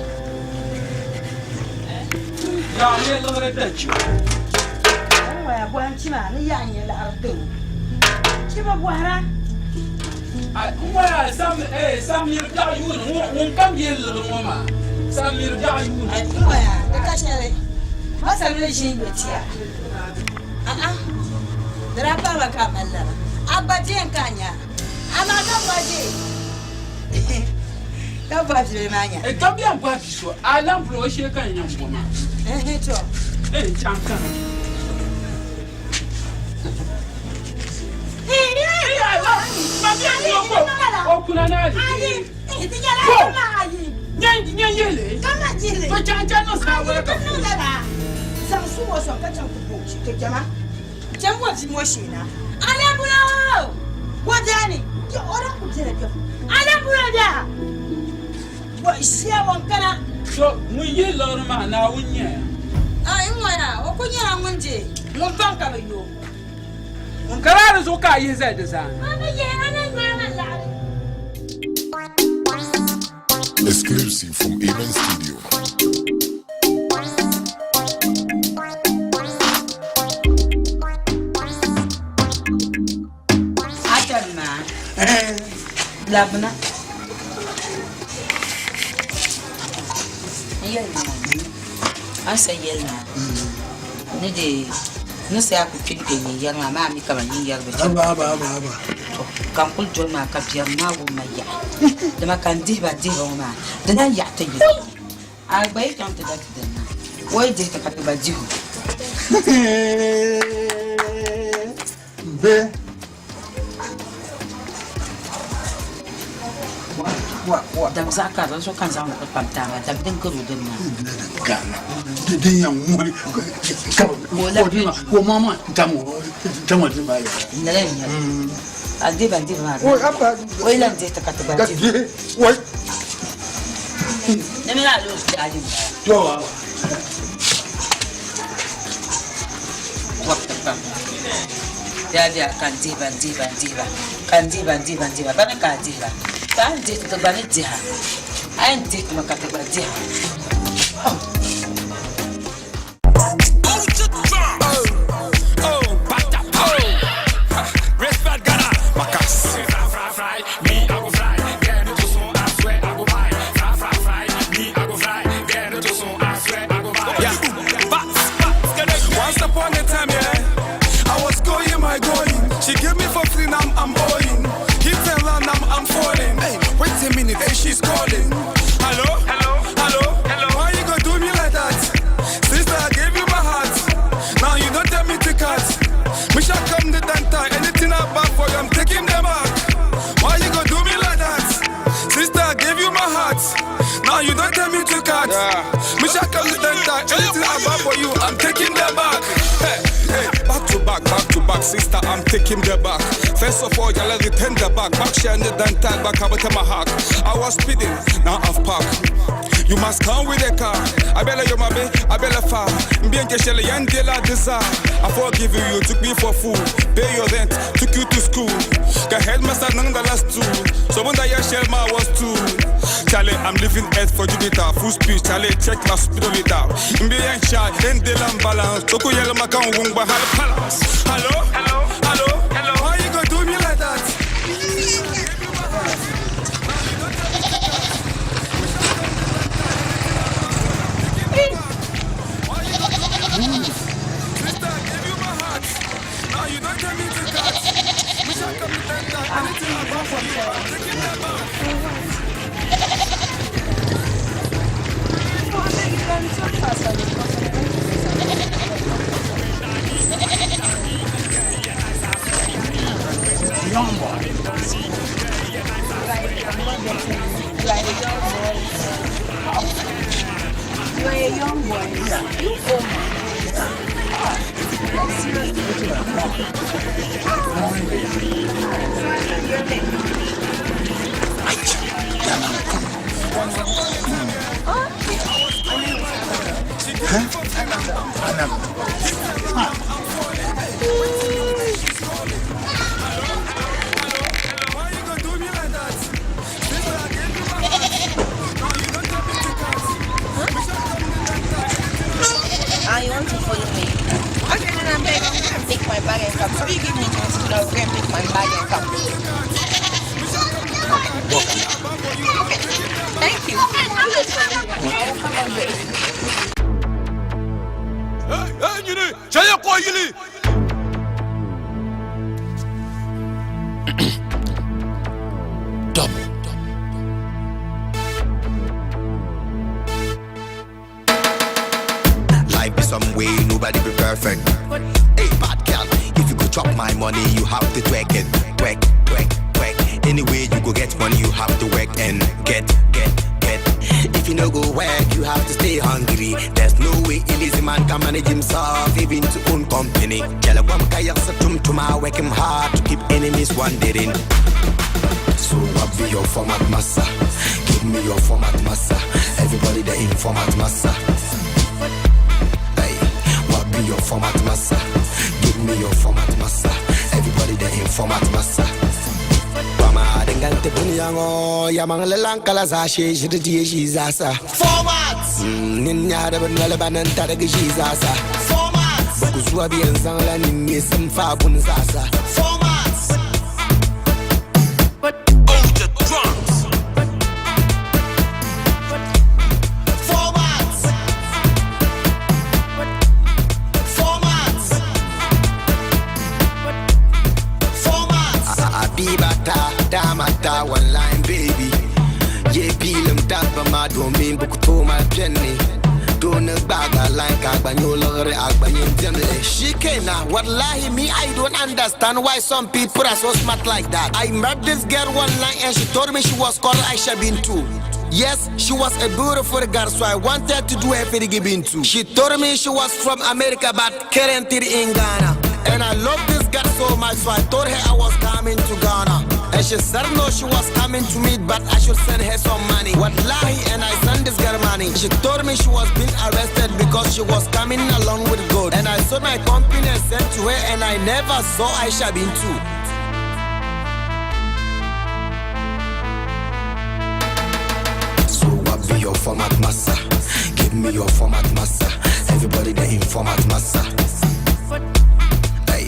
Ya ne lura da ci. Wa bwanchima ni yanye la ardo. Chiba bwara. Wa sam yirja yun won kam yel ngoma. Sam yirja yun. Wa da kashere. Masa le jin betia. Dara pa ba kamalla. Abaje kanya. Ama ka baje. Ka baje manya. Kam ya baje so. Alam bro she kan nyam ngoma. To. Chanka. Karara zo ka yi zai da zan. Exclusive from Amen Studio. Atalma. Labna. Yelna. Asa yelna. Ne de ne sai ku kike ne yarma ma mi kaman yin yarba. Aba. Kan kul jol ma ka biyar ma wo ma ya. Da ma kan diba ma. Da na ya ta yi. A bai kan ta da na. Wai je ka ba jihu. Be. Wa. Dam za ka zo kan za mu ka pamta ba da din ko rudin na. Gana. Din yan wani. Ko mama tamo din ba ya. Nale ya. Adi ba. Oi apa. Wai lan je ta ka ba jihu. Wai. Ne me la lo ta ji. Yo. dia kan diva bana ka diva kan dit to bana dia an dit makate ba dia She give me for free, now I'm owing. Keep telling I'm falling. Hey, wait a minute, hey, she's calling. Hello? Why you gonna do me like that? Sister, I gave you my heart. Now you don't tell me to cut. Me shall come the danta. Anything I buy for you, I'm taking them back. Why you gonna do me like that? Sister, I gave you my heart. Now you don't tell me to cut. Me shall come the danta. Anything I buy for you, I'm taking them back. Hey, back to back, sister, I'm taking the back. First of all, y'all return the back. Back share the then tag back, I my hack. I was speeding, now I've parked. You must come with a car. I better your mommy, I better far. Bien que shell yan de la desire. I forgive you, took me for food. Pay your rent, took you to school. Got headmaster none the last two. So when I shell my was two. Charlie, I'm living earth for Jupiter. Full speech, Charlie, check my speedometer. Bien shy, then de balance. Toko yellow macan wong by palace. Hello? Why you gonna do me like that? Young boy. You are a young boy. You old man. You want to follow me? Okay, then I'm going to pick my bag and come. So you give me chance to go and pick my bag and come. Okay. Thank you. I'm just following you. I will come on with Some way nobody be perfect. Hey, bad girl, if you go chop my money, you have to twerk it. Twerk. Anyway, you go get money, you have to work and get. If you no go work, you have to stay hungry. There's no way a lazy man can manage himself, even to own company. Tell a woman, I work him hard to keep enemies wondering. So what be your format, massa? Give me your format, massa. Everybody there in format, massa. Your format massa, give me your format massa. Everybody there in format massa. Wama dengante bunyango, yamang lelang kalaza she the jizasa. Format. Ninya de benale banan tada jizasa. Format. Bukuzwa bien zangla ni misem fa bunzasa. Format. Damata one line baby. Ye pilum tapa ma domin buku to my penny. Don't bag a line agbanyola agbanyin temle. She came now. Wallahi me I don't understand why some people are so smart like that. I met this girl one line and she told me she was called Aisha Bintu. Yes, she was a beautiful girl, so I wanted to do her for the Bintu. She told me she was from America but currently in Ghana. And I love this girl so much, so I told her I was coming to Ghana. And she said no, she was coming to meet, but I should send her some money. Wallahi, and I sent this girl money. She told me she was being arrested because she was coming along with gold. And I sold my company and sent to her, and I never saw Aisha bin too. So what be your format, massa? Give me your format, massa. Everybody there in format, massa. Hey,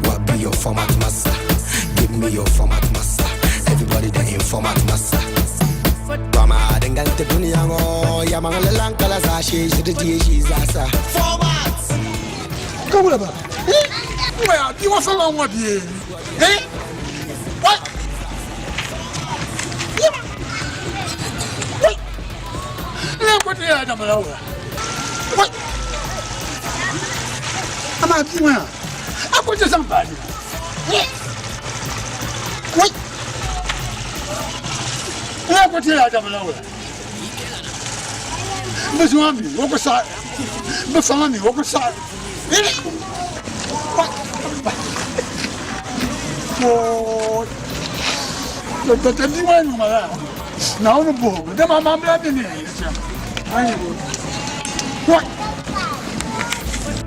what be your format, massa? Give me your format, massa. Everybody there in format, massa. Mama, dengante dunia ngo, ya mangala langkala sa she she she zasa. Format. Come on, where you want so long what you? Eh? What? What? Look what you are doing. What? I'm not doing it. I'm going to somebody. What? Look what you are doing. Miss Wami, walk aside. Miss Wami, walk aside. Oh, the one, now the book. The mamma blood in it. What?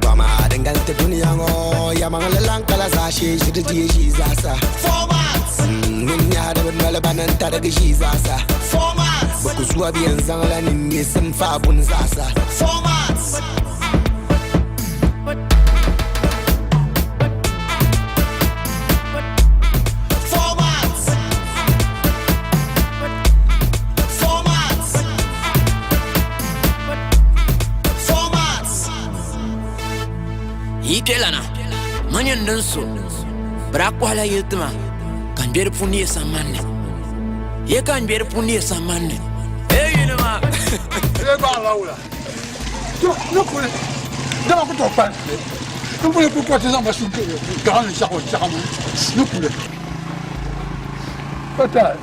Mama, dengante dunia ngo, ya mangala langkala sa she she zasa. Formats. Ninya da wala banan tada she zasa. Formats. Bakuswa bien zangala ninye semfa bun zasa. Formats. Ikelana, manyan danso, brakwala yutma, kan bir puniye samanne. Ye kan bir puniye samanne. Hey, you know ma. Le ba laula. No kule. Dama ko to pan. No kule ko ko tesa ma sunke. Garan sa ko sa mo. No kule. Pata.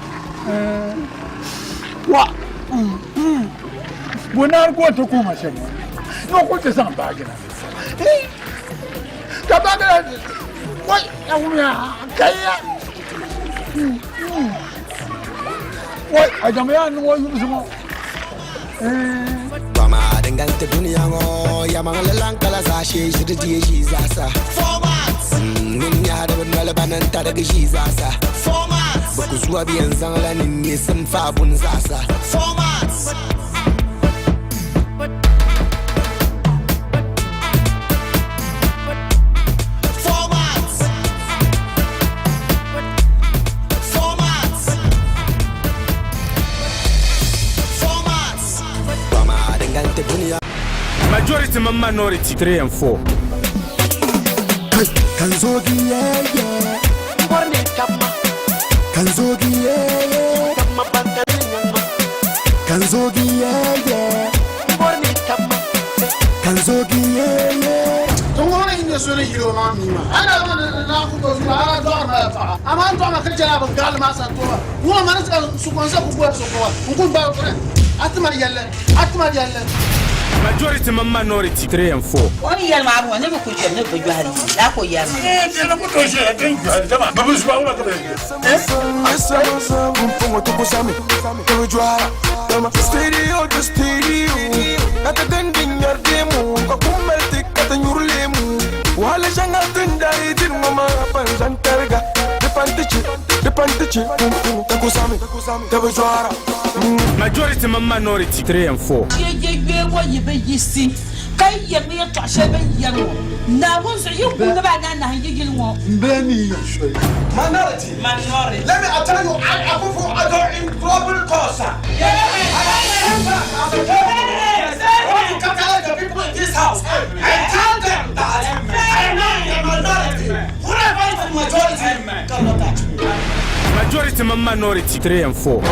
Wa. Bonar ko to ko ma shemo. No ko tesa ba gina. Kabaga, what? Kaya. What? I don't know what you want. Mama, dengante dunia ngo, ya mangala langkala sa she she zasa. Formats. Ninya da wala banan tada she zasa. Formats. Bakuswa bien zangala ninye semfa bun zasa. Formats. Majority and minority 3 and 4. Kanzogi yeah. Warne kama. Kanzogi yeah. Kama bantani nyama. Kanzogi yeah. Warne kama. Kanzogi yeah. Tungona inye sone hiro mami ma. Ana na kuto zula do ma fa. Ama ndo ma kajala ba gal ma sa to. Wo ma na su konsa ku bo so ko. Ku ba ko. Atma yalle. Majority and minority 3 and 4. Wani yalma abu wani ba ku je ne ba juhari. Da ko yalma. Je na ko to je kan juhari dama. Ba su ba wala ka ba. Mpungo tukusame. Ko juhara. Stereo to stereo. Kata dending yardemu. Ko kumelti kata nyurlemu. Wala jangal tunda idin mama panzan targa. Depantici. Tukusame. Ko juhara. Majority and minority 3 and 4. Ye what you be yisi. Kai ye me to shebe yaro. Na won so you go ba na you want. Mbeni shoy. Minority. Let me tell you, I go for other in global cause. You can tell the people in this house and tell them that I am a minority. Whoever is the majority cannot touch me. Majority and minority 3 and 4.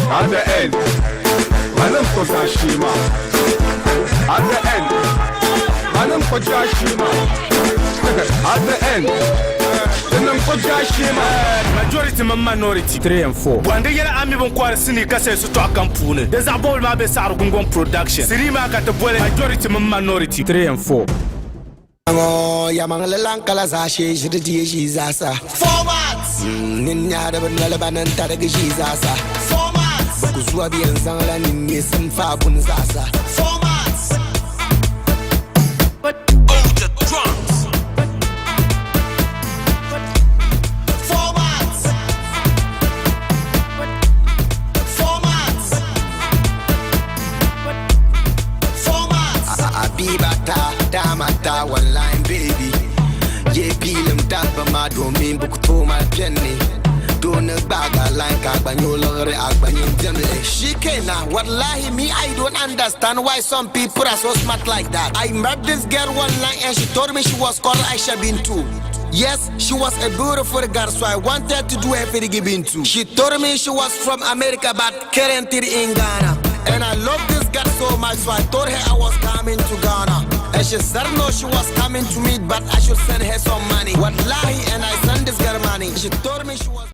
At the end, Madam Kosashima. At the end, Madam Kosashima. At the end, niŋ o jaashee maa majority mini minority 3 and 4 bɔnde yɛla ami bin kɔhiri sini ka sɛ sitɔɣu kam puuni di zaɣ bɔbili maa be saɣari gungoŋ production siri maa ka ti bɔli majority mini minority 3 and 4 Yamang kala za she jiri die shi zasa formats nin ya da ban labanan ta daga shi zasa formats ba ku zuwa biyan zangala nin ne sun fa bun zasa formats the drums formats formats formats abibata damata wallahi baby ye pilum dabba ma domin buku to ma pienne don baga line ka banyo lore agbanyo demle shikena wallahi me I don't understand why some people are so smart like that. I met this girl one night and she told me she was called Aisha Bintu. Yes, she was a beautiful girl, so I wanted to do her for the Bintu. She told me she was from America but currently in Ghana. And I love this girl so much, so I told her I was coming to Ghana. And she said no, she was coming to me, but I should send her some money. Wallahi, and I sent this girl money. She told me she was